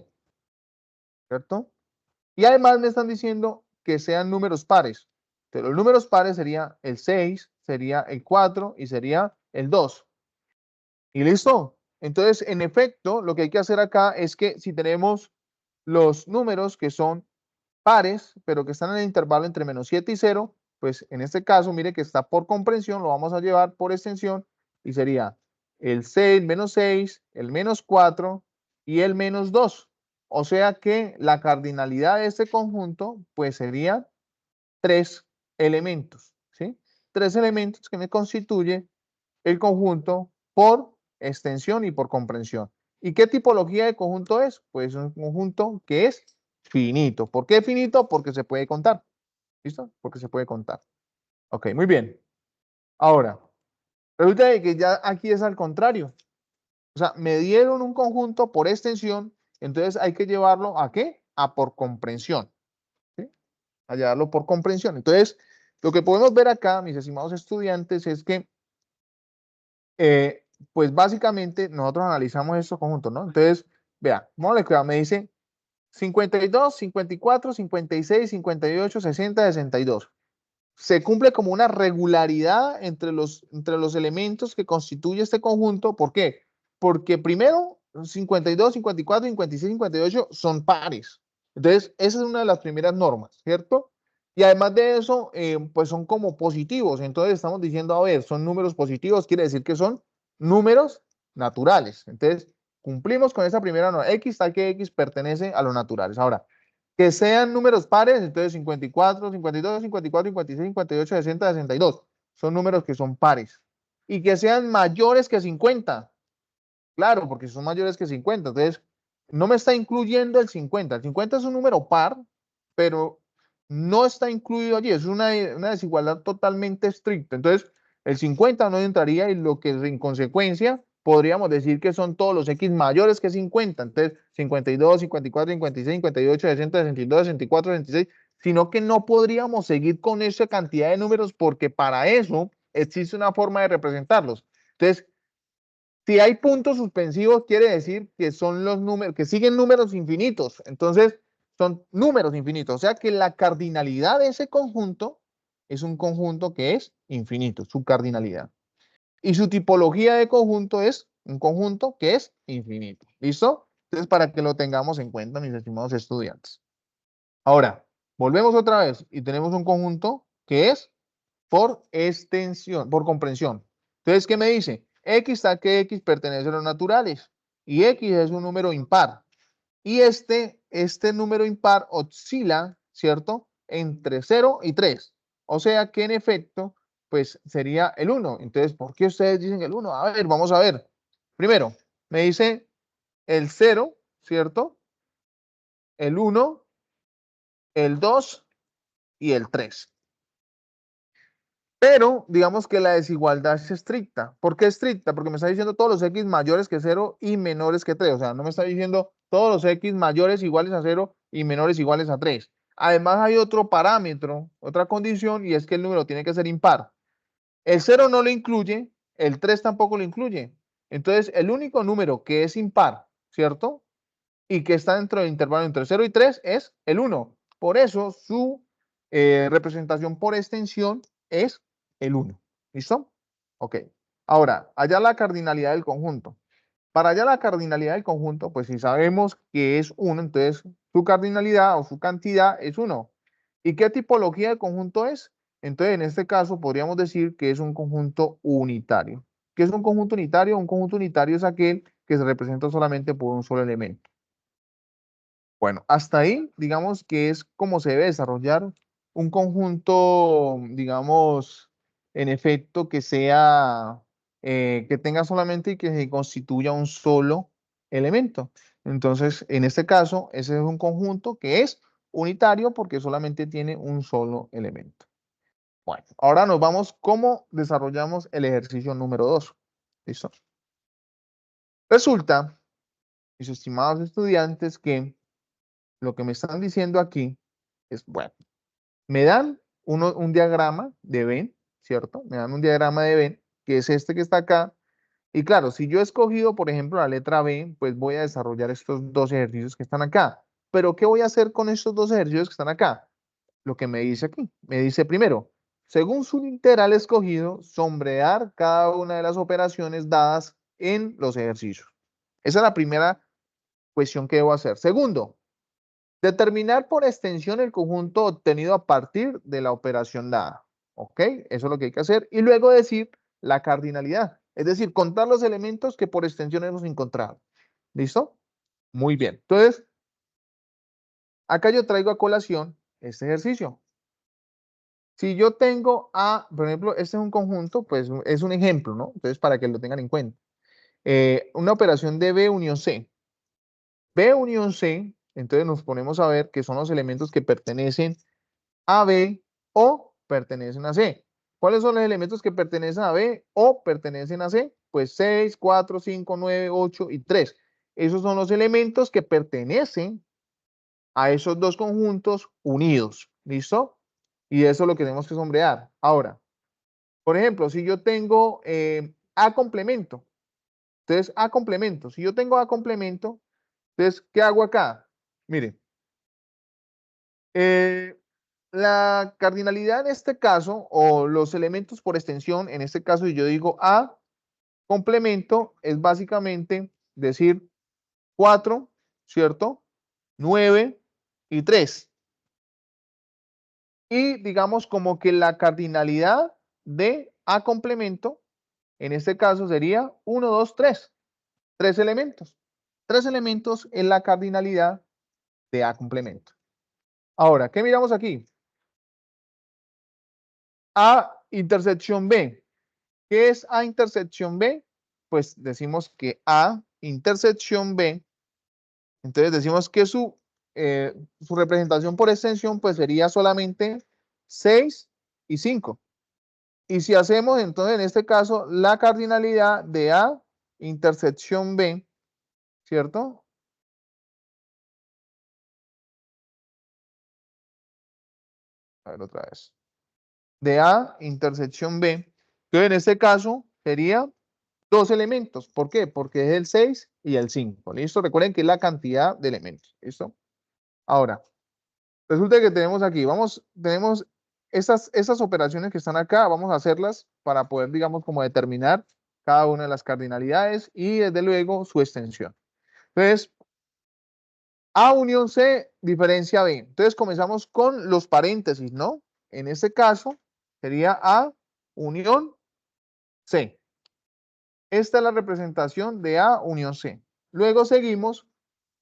¿cierto? Y además me están diciendo que sean números pares. Pero los números pares sería el 6, sería el 4 y sería el 2. ¿Y listo? Entonces, en efecto, lo que hay que hacer acá es que si tenemos los números que son pares, pero que están en el intervalo entre -7 y 0, pues en este caso, mire que está por comprensión, lo vamos a llevar por extensión y sería el 6, -6, el -4 y el -2. O sea que la cardinalidad de este conjunto, pues sería 3 elementos, ¿sí? 3 elementos que me constituye el conjunto por extensión y por comprensión. ¿Y qué tipología de conjunto es? Pues un conjunto que es finito. ¿Por qué finito? Porque se puede contar. ¿Listo? Porque se puede contar. Ok, muy bien. Ahora, resulta que ya aquí es al contrario. O sea, me dieron un conjunto por extensión, entonces hay que llevarlo ¿a qué? A por comprensión. ¿Sí? A llevarlo por comprensión. Entonces, lo que podemos ver acá, mis estimados estudiantes, es que pues básicamente nosotros analizamos estos conjuntos, ¿no? Entonces, vea, vamos a me dice 52, 54, 56, 58, 60, 62. Se cumple como una regularidad entre los elementos que constituye este conjunto. ¿Por qué? Porque primero, 52, 54, 56, 58 son pares. Entonces, esa es una de las primeras normas, ¿cierto? Y además de eso, pues son como positivos. Entonces, estamos diciendo, a ver, son números positivos, quiere decir que son números naturales. Entonces, cumplimos con esa primera norma. X tal que X pertenece a los naturales. Ahora, que sean números pares, entonces 54, 52, 54, 56, 58, 60, 62. Son números que son pares. Y que sean mayores que 50. Claro, porque son mayores que 50. Entonces, no me está incluyendo el 50. El 50 es un número par, pero no está incluido allí. Es una desigualdad totalmente estricta. Entonces, el 50 no entraría y lo que en consecuencia podríamos decir que son todos los X mayores que 50. Entonces, 52, 54, 56, 58, 60, 62, 64, 66. Sino que no podríamos seguir con esa cantidad de números porque para eso existe una forma de representarlos. Entonces, si hay puntos suspensivos, quiere decir que son los números, que siguen números infinitos. Entonces, son números infinitos. O sea que la cardinalidad de ese conjunto es un conjunto que es infinito, su cardinalidad. Y su tipología de conjunto es un conjunto que es infinito. ¿Listo? Entonces, para que lo tengamos en cuenta, mis estimados estudiantes. Ahora, Volvemos otra vez y tenemos un conjunto que es por extensión, por comprensión. Entonces, ¿qué me dice? X está que X pertenece a los naturales y X es un número impar. Y este número impar oscila, ¿cierto? Entre 0 y 3. O sea que en efecto, pues sería el 1. Entonces, ¿por qué ustedes dicen el 1? A ver, vamos a ver. Primero, me dice el 0, ¿cierto? El 1, el 2 y el 3. Pero digamos que la desigualdad es estricta. ¿Por qué estricta? Porque me está diciendo todos los x mayores que 0 y menores que 3. O sea, no me está diciendo todos los x mayores iguales a 0 y menores iguales a 3. Además hay otro parámetro, otra condición, y es que el número tiene que ser impar. El 0 no lo incluye, el 3 tampoco lo incluye. Entonces, el único número que es impar, ¿cierto? Y que está dentro del intervalo entre 0 y 3 es el 1. Por eso su representación por extensión es el 1. ¿Listo? Ok. Ahora, hallar la cardinalidad del conjunto. Para hallar la cardinalidad del conjunto, pues si sabemos que es 1, entonces su cardinalidad o su cantidad es 1. ¿Y qué tipología de conjunto es? Entonces, en este caso, podríamos decir que es un conjunto unitario. ¿Qué es un conjunto unitario? Un conjunto unitario es aquel que se representa solamente por un solo elemento. Bueno, hasta ahí, digamos que es como se debe desarrollar un conjunto, digamos, en efecto, que sea, que tenga solamente y que se constituya un solo elemento. Entonces, en este caso, ese es un conjunto que es unitario porque solamente tiene un solo elemento. Bueno, ahora nos vamos cómo desarrollamos el ejercicio número 2. ¿Listo? Resulta, mis estimados estudiantes, que lo que me están diciendo aquí es, bueno, me dan un diagrama de Venn, ¿cierto? Me dan un diagrama de Venn, que es este que está acá. Y claro, si yo he escogido, por ejemplo, la letra B, pues voy a desarrollar estos dos ejercicios que están acá. Pero, ¿qué voy a hacer con estos dos ejercicios que están acá? Lo que me dice aquí. Me dice primero, según su integral escogido, sombrear cada una de las operaciones dadas en los ejercicios. Esa es la primera cuestión que debo hacer. Segundo, determinar por extensión el conjunto obtenido a partir de la operación dada. ¿Ok? Eso es lo que hay que hacer. Y luego decir la cardinalidad. Es decir, contar los elementos que por extensión hemos encontrado. ¿Listo? Muy bien. Entonces, acá yo traigo a colación este ejercicio. Si yo tengo A, por ejemplo, este es un conjunto, pues es un ejemplo, ¿no? Entonces, para que lo tengan en cuenta. Una operación de B unión C. B unión C, entonces nos ponemos a ver que son los elementos que pertenecen a B o pertenecen a C. ¿Cuáles son los elementos que pertenecen a B o pertenecen a C? Pues 6, 4, 5, 9, 8 y 3. Esos son los elementos que pertenecen a esos dos conjuntos unidos. ¿Listo? Y eso es lo que tenemos que sombrear. Ahora, por ejemplo, si yo tengo A complemento, entonces A complemento, si yo tengo A complemento, entonces, ¿qué hago acá? Miren, la cardinalidad en este caso, o los elementos por extensión, en este caso, si yo digo A complemento, es básicamente decir 4, ¿cierto? 9 y 3. Y digamos como que la cardinalidad de A complemento, en este caso sería 1, 2, 3. 3 elementos. 3 elementos en la cardinalidad de A complemento. Ahora, ¿qué miramos aquí? A intersección B. ¿Qué es A intersección B? Pues decimos que A intersección B, entonces decimos que su representación por extensión pues sería solamente 6 y 5. Y si hacemos entonces en este caso la cardinalidad de A intersección B, ¿cierto? A ver otra vez. De A intersección B, entonces en este caso sería dos elementos. ¿Por qué? Porque es el 6 y el 5. ¿Listo? Recuerden que es la cantidad de elementos. ¿Listo? Ahora, resulta que tenemos aquí, tenemos esas operaciones que están acá, vamos a hacerlas para poder, digamos, como determinar cada una de las cardinalidades y desde luego su extensión. Entonces, A unión C, diferencia B. Entonces comenzamos con los paréntesis, ¿no? En este caso sería A unión C. Esta es la representación de A unión C. Luego seguimos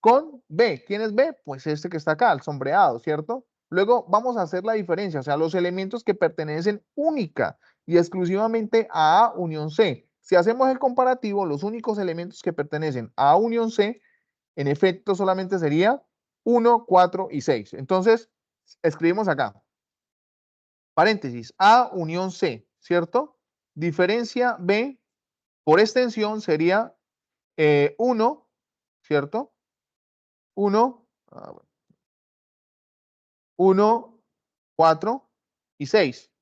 con B. ¿Quién es B? Pues este que está acá, el sombreado, ¿cierto? Luego vamos a hacer la diferencia, o sea, los elementos que pertenecen única y exclusivamente a A unión C. Si hacemos el comparativo, los únicos elementos que pertenecen a A unión C, en efecto, solamente sería 1, 4 y 6. Entonces, escribimos acá, paréntesis, A unión C, ¿cierto? Diferencia B, por extensión, sería 1, ¿cierto? 1, 1, 4 y 6.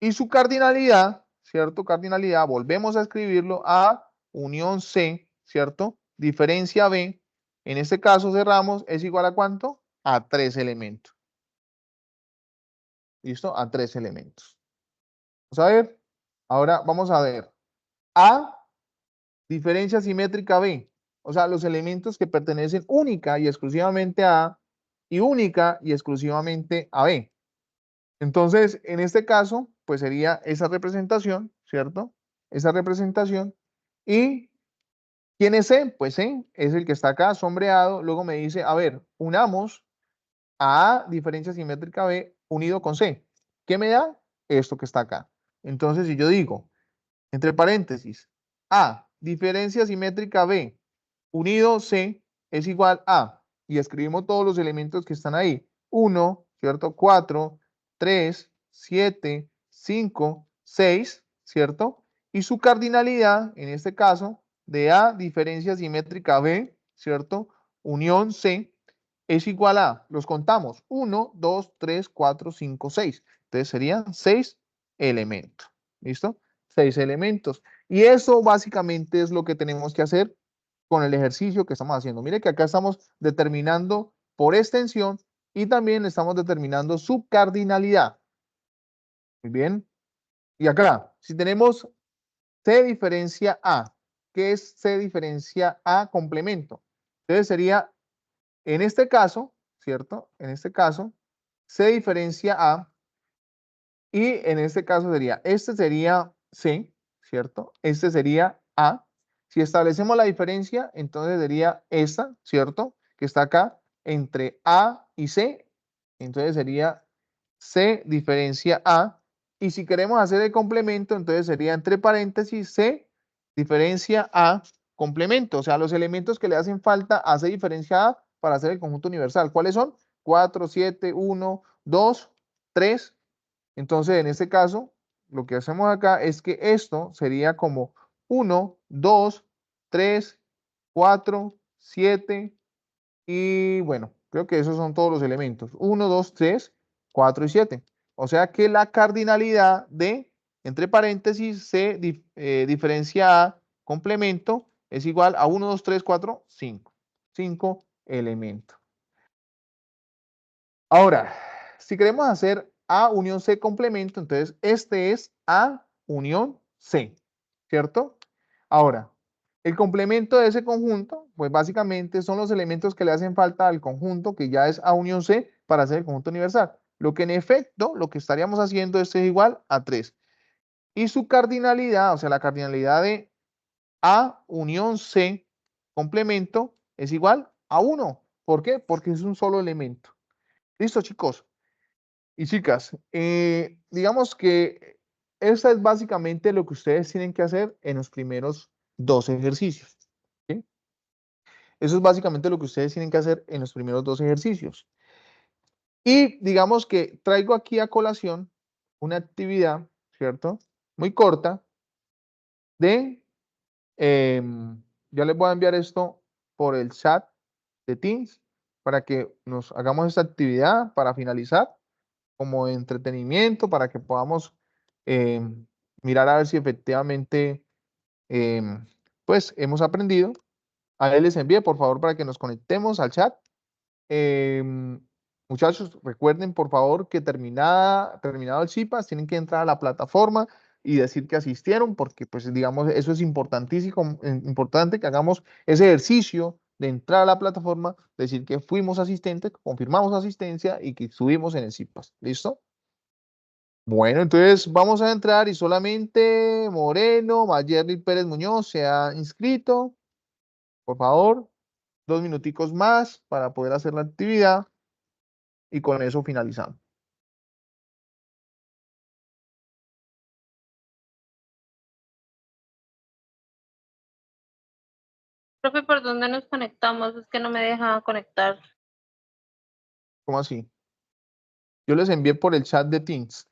Y su cardinalidad, ¿cierto? Cardinalidad, volvemos a escribirlo a unión C, ¿cierto? Diferencia B, en este caso cerramos, es igual a ¿cuánto? A 3 elementos. ¿Listo? A 3 elementos. Vamos a ver. Ahora vamos a ver. A, diferencia simétrica B. O sea, los elementos que pertenecen única y exclusivamente a A y única y exclusivamente a B. Entonces, en este caso, pues sería esa representación, ¿cierto? Esa representación. ¿Y quién es C? Pues C es el que está acá, sombreado. Luego me dice, a ver, unamos a diferencia simétrica B unido con C. ¿Qué me da? Esto que está acá. Entonces, si yo digo, entre paréntesis, A, diferencia simétrica B unido C es igual a, y escribimos todos los elementos que están ahí, 1, ¿cierto? 4, 3, 7, 5, 6, ¿cierto? Y su cardinalidad, en este caso, de A, diferencia simétrica B, ¿cierto? Unión C, es igual a, los contamos, 1, 2, 3, 4, 5, 6. Entonces serían 6 elementos, ¿listo? 6 elementos. Y eso básicamente es lo que tenemos que hacer con el ejercicio que estamos haciendo. Mire que acá estamos determinando por extensión y también estamos determinando su cardinalidad. Muy bien. Y acá, si tenemos C diferencia A, ¿qué es C diferencia A complemento? Entonces sería, en este caso, ¿cierto? En este caso, C diferencia A y en este caso sería, este sería C, ¿cierto? Este sería A. Si establecemos la diferencia, entonces sería esta, ¿cierto? Que está acá entre A y C. Entonces sería C diferencia A. Y si queremos hacer el complemento, entonces sería entre paréntesis C diferencia A complemento. O sea, los elementos que le hacen falta a C diferencia A para hacer el conjunto universal. ¿Cuáles son? 4, 7, 1, 2, 3. Entonces, en este caso, lo que hacemos acá es que esto sería como 1, 2, 3, 4, 7 y bueno, creo que esos son todos los elementos. 1, 2, 3, 4 y 7. O sea que la cardinalidad de, entre paréntesis, C diferencia A complemento es igual a 1, 2, 3, 4, 5. 5 elementos. Ahora, si queremos hacer A unión C complemento, entonces este es A unión C, ¿cierto? Ahora, el complemento de ese conjunto, pues básicamente son los elementos que le hacen falta al conjunto, que ya es A unión C, para hacer el conjunto universal. Lo que en efecto, lo que estaríamos haciendo es igual a 3. Y su cardinalidad, o sea, la cardinalidad de A unión C complemento es igual a 1. ¿Por qué? Porque es un solo elemento. ¿Listo, chicos? Y chicas, digamos que eso es básicamente lo que ustedes tienen que hacer en los primeros dos ejercicios. ¿Sí? Eso es básicamente lo que ustedes tienen que hacer en los primeros dos ejercicios. Y digamos que traigo aquí a colación una actividad, ¿cierto? Muy corta de, ya les voy a enviar esto por el chat de Teams para que nos hagamos esta actividad para finalizar, como entretenimiento, para que podamos mirar a ver si efectivamente pues hemos aprendido. A él les envié, por favor, para que nos conectemos al chat. Muchachos, recuerden, por favor, que terminado el CIPAS, tienen que entrar a la plataforma y decir que asistieron, porque, pues, digamos, eso es importantísimo, importante que hagamos ese ejercicio de entrar a la plataforma, decir que fuimos asistentes, confirmamos asistencia y que estuvimos en el CIPAS. ¿Listo? Bueno, entonces vamos a entrar y solamente Moreno, Mayerly Pérez Muñoz se ha inscrito. Por favor, 2 minuticos más para poder hacer la actividad y con eso finalizamos. Profe, ¿por dónde nos conectamos? Es que no me deja conectar. ¿Cómo así? Yo les envié por el chat de Teams.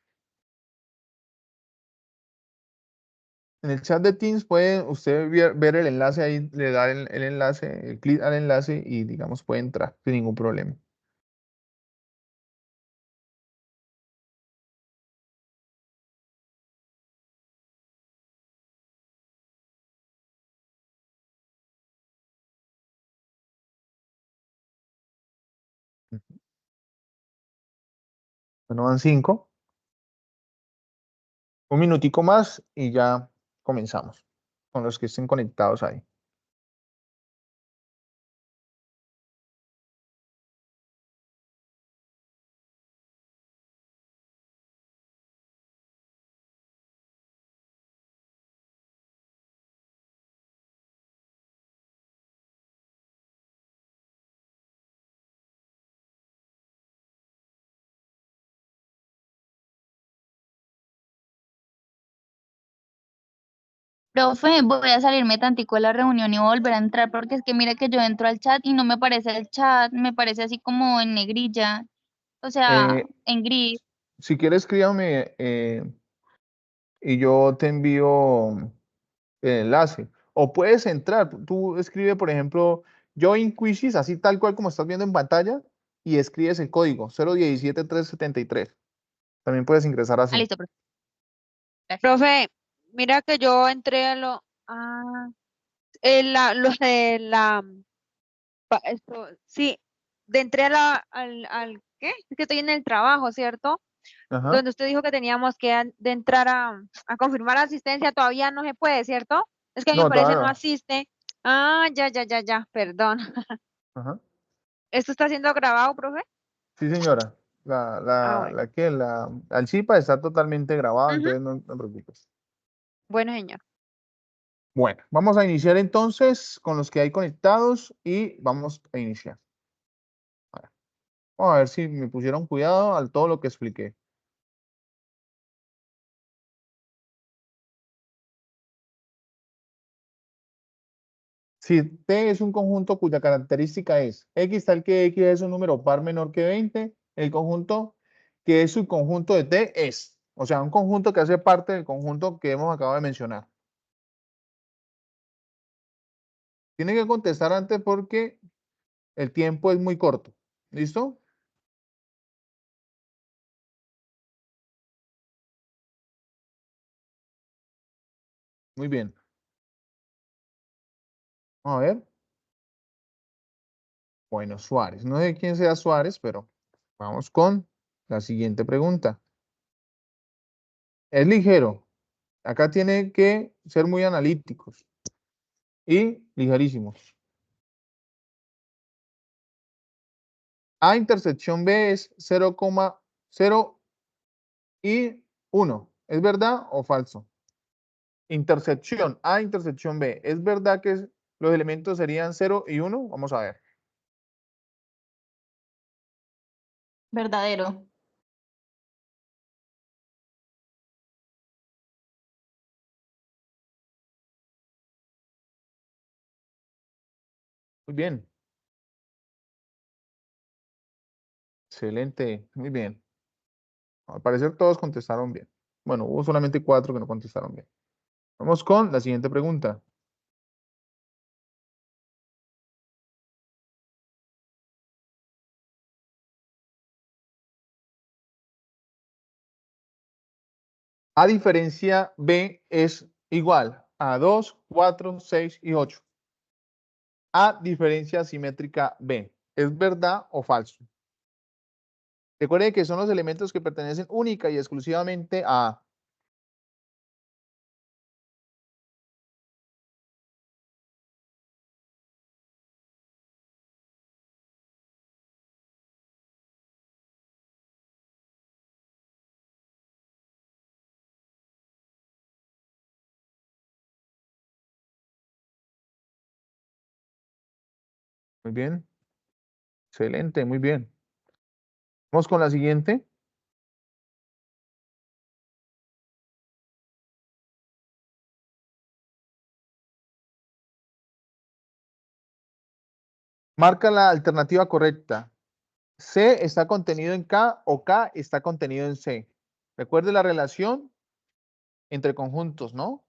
En el chat de Teams puede usted ver el enlace ahí, le da el enlace, el clic al enlace y digamos puede entrar sin ningún problema. Bueno, van 5. Un minutico más y ya comenzamos con los que estén conectados ahí. Profe, voy a salirme tantico de la reunión y volver a entrar porque es que mira que yo entro al chat y no me parece el chat, me parece así como en negrilla, o sea, Eh, en gris. si quieres, escríbame y yo te envío el enlace. O puedes entrar, tú escribe, por ejemplo, Join Quizzes, así tal cual como estás viendo en pantalla, y escribes el código 017373. También puedes ingresar Ah, así. listo, profe. Gracias. Profe, mira que yo entré a los de sí, entré ¿qué? Es que estoy en el trabajo, ¿cierto? Ajá. Donde usted dijo que teníamos que de entrar a confirmar asistencia, todavía no se puede, ¿cierto? Es que a mí me No, parece todavía no no. asiste. Ya, perdón. Ajá. ¿Esto está siendo grabado, profe? Sí, señora. La, Ah, la, bueno. la que la, el CIPA está totalmente grabado, Ujú. entonces no te preocupes. Bueno, señor. Bueno, vamos a iniciar entonces con los que hay conectados y vamos a iniciar. Vamos a ver si me pusieron cuidado al todo lo que expliqué. Si T es un conjunto cuya característica es X tal que X es un número par menor que 20, el conjunto que es subconjunto de T es, o sea, un conjunto que hace parte del conjunto que hemos acabado de mencionar. Tiene que contestar antes porque el tiempo es muy corto. ¿Listo? Muy bien. Vamos a ver. Bueno, Suárez. No sé quién sea Suárez, pero vamos con la siguiente pregunta. Es ligero. Acá tiene que ser muy analíticos y ligerísimos. A intersección B es 0,0 y 1. ¿Es verdad o falso? Intersección A, intersección B. ¿Es verdad que los elementos serían 0 y 1? Vamos a ver. Verdadero. Muy bien. Excelente. Muy bien. Al parecer todos contestaron bien. Bueno, hubo solamente 4 que no contestaron bien. Vamos con la siguiente pregunta. A diferencia B es igual a 2, 4, 6 y 8. A diferencia simétrica B. ¿Es verdad o falso? Recuerden que son los elementos que pertenecen única y exclusivamente a A. Muy bien. Excelente, muy bien. Vamos con la siguiente. Marca la alternativa correcta. C está contenido en K o K está contenido en C. Recuerde la relación entre conjuntos, ¿no?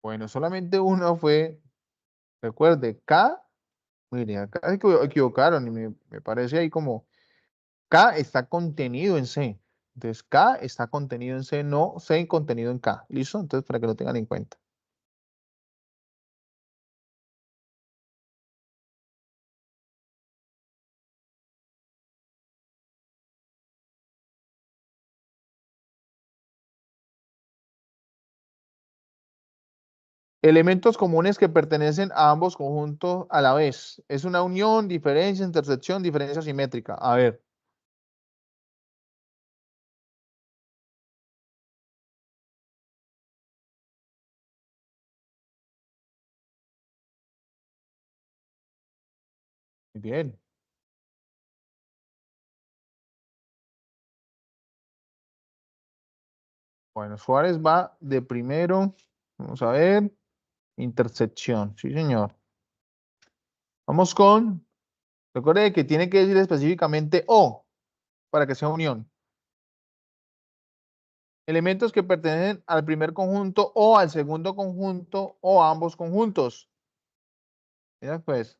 Bueno, solamente uno fue, recuerde, K, mire, acá se equivocaron y me parece ahí como K está contenido en C. Entonces K está contenido en C, no C contenido en K. ¿Listo? Entonces para que lo tengan en cuenta. Elementos comunes que pertenecen a ambos conjuntos a la vez. Es una unión, diferencia, intersección, diferencia simétrica. A ver. Muy bien. Bueno, Suárez va de primero. Vamos a ver. Intersección. Sí, señor. Vamos con. Recuerde que tiene que decir específicamente O para que sea unión. Elementos que pertenecen al primer conjunto o al segundo conjunto o a ambos conjuntos. Mira, pues.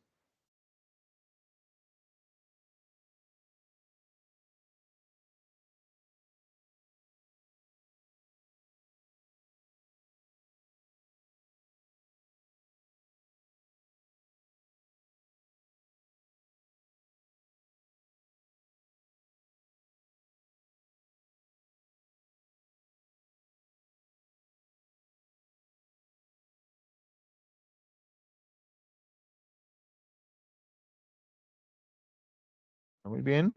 Muy bien.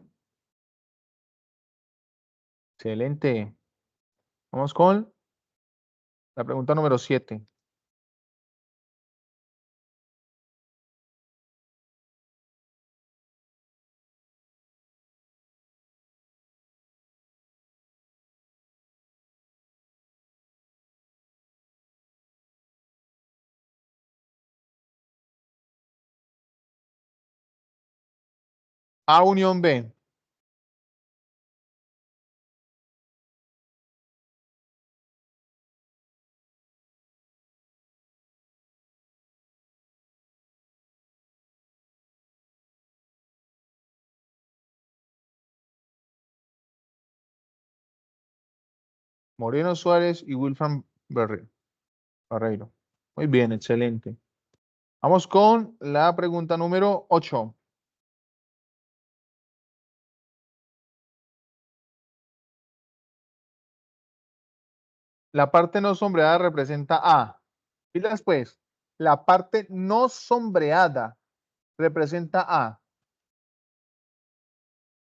Excelente. Vamos con la pregunta número 7. A unión B. Moreno Suárez y Wilfran Barreiro. Muy bien, excelente. Vamos con la pregunta número 8. La parte no sombreada representa A. Pilas pues, la parte no sombreada representa A.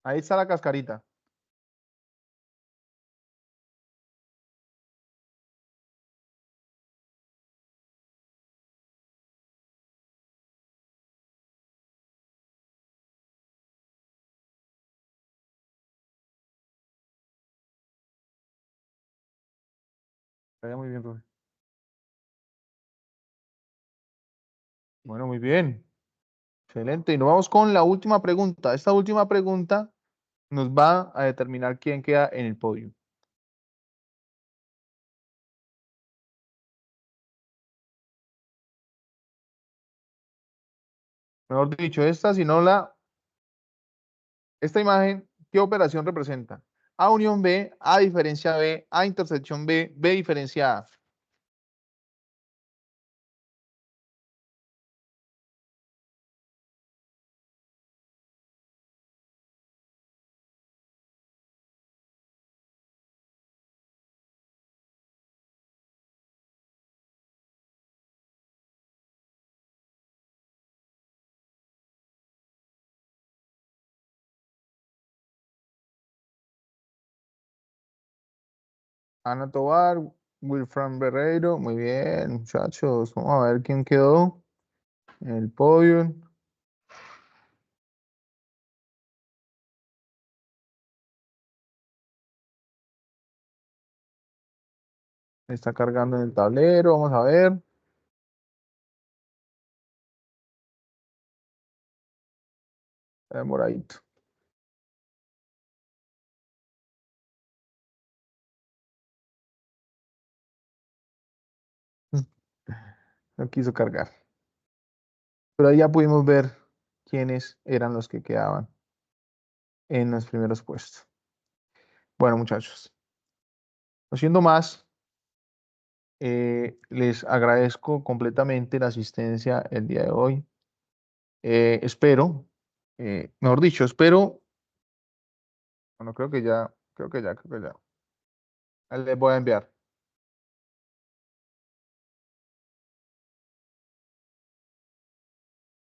Ahí está la cascarita. Está muy bien, profe. Bueno, muy bien. Excelente. Y nos vamos con la última pregunta. Esta última pregunta nos va a determinar quién queda en el podio. Mejor dicho, esta imagen, ¿qué operación representa? A unión B, A diferencia B, A intersección B, B diferencia A. Ana Tobar, Wilfran Berreiro, muy bien, muchachos. Vamos a ver quién quedó en el podio. Está cargando en el tablero, vamos a ver. Está demoradito. No quiso cargar. Pero ahí ya pudimos ver quiénes eran los que quedaban en los primeros puestos. Bueno, muchachos, no siendo más, les agradezco completamente la asistencia el día de hoy. Espero, mejor dicho, espero, bueno, creo que ya. Ahí les voy a enviar.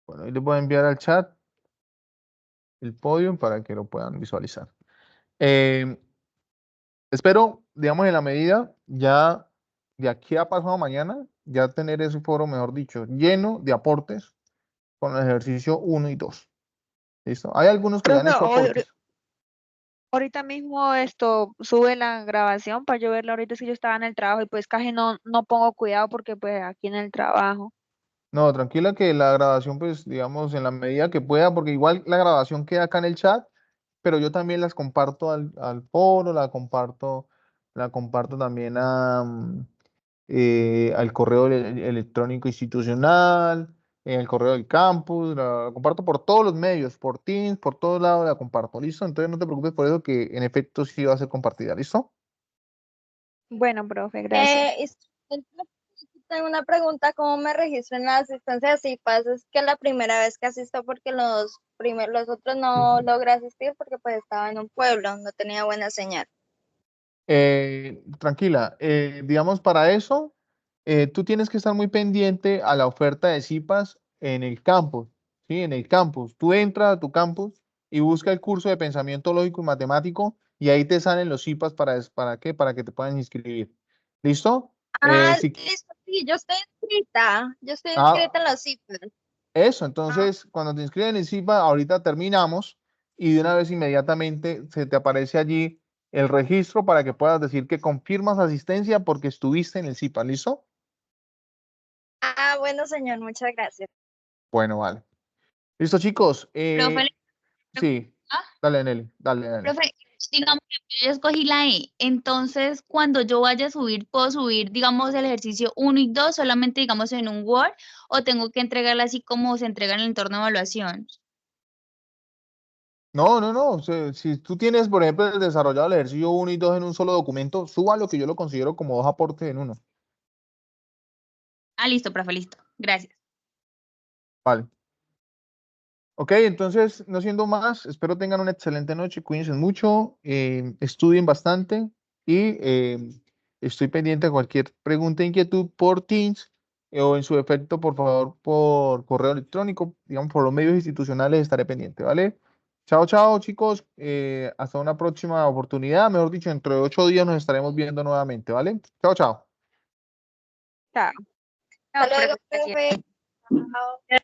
Bueno, ahí les voy a enviar al chat el podio para que lo puedan visualizar. Espero, digamos, en la medida ya de aquí a pasado mañana, ya tener ese foro, mejor dicho, lleno de aportes con el ejercicio 1 y 2. ¿Listo? Hay algunos que ya han Profe, hecho aportes. ahorita mismo esto sube la grabación para yo verla. Ahorita es que yo estaba en el trabajo y pues casi no pongo cuidado porque pues aquí en el trabajo. No, tranquila que la grabación, pues, digamos, en la medida que pueda, porque igual la grabación queda acá en el chat, pero yo también las comparto al foro, la comparto también al correo electrónico institucional, en el correo del campus, la comparto por todos los medios, por Teams, por todos lados la comparto, ¿listo? Entonces no te preocupes por eso, que en efecto sí va a ser compartida, ¿listo? Bueno, profe, gracias. Tengo una pregunta, ¿cómo me registro en la asistencia de CIPAS? Es que la primera vez que asisto porque los otros no logré asistir porque pues estaba en un pueblo, no tenía buena señal. Tranquila, digamos para eso, tú tienes que estar muy pendiente a la oferta de CIPAS en el campus, ¿sí? En el campus. Tú entras a tu campus y busca el curso de pensamiento lógico y matemático y ahí te salen los CIPAS ¿para qué? Para que te puedan inscribir. ¿Listo? Ah, Si- listo, sí, yo estoy ah, inscrita en los CIPAS. eso, entonces cuando te inscriben en CIPA, ahorita terminamos y de una vez inmediatamente se te aparece allí el registro para que puedas decir que confirmas asistencia porque estuviste en el CIPA, ¿listo? Ah, bueno, señor, muchas gracias. Bueno, vale. Listo, chicos. Profe, Sí, ¿ah? dale, Nelly, dale. Profe, digamos que yo ya escogí la E, entonces cuando yo vaya a subir, ¿puedo subir, digamos, el ejercicio 1 y 2 solamente, digamos, en un Word o tengo que entregarla así como se entrega en el entorno de evaluación? No. Si tú tienes, por ejemplo, el desarrollado el ejercicio 1 y 2 en un solo documento, suba lo que yo lo considero como 2 aportes en uno. Ah, listo, profe, listo. Gracias. Vale. Ok, entonces, no siendo más, espero tengan una excelente noche, cuídense mucho, estudien bastante y estoy pendiente de cualquier pregunta, inquietud por Teams o en su defecto, por favor, por correo electrónico, digamos, por los medios institucionales estaré pendiente, ¿vale? Chao, chicos, hasta una próxima oportunidad, mejor dicho, dentro de 8 días nos estaremos viendo nuevamente, ¿vale? Chao. Chao. Hasta luego, Profe, gracias. profe. Chao.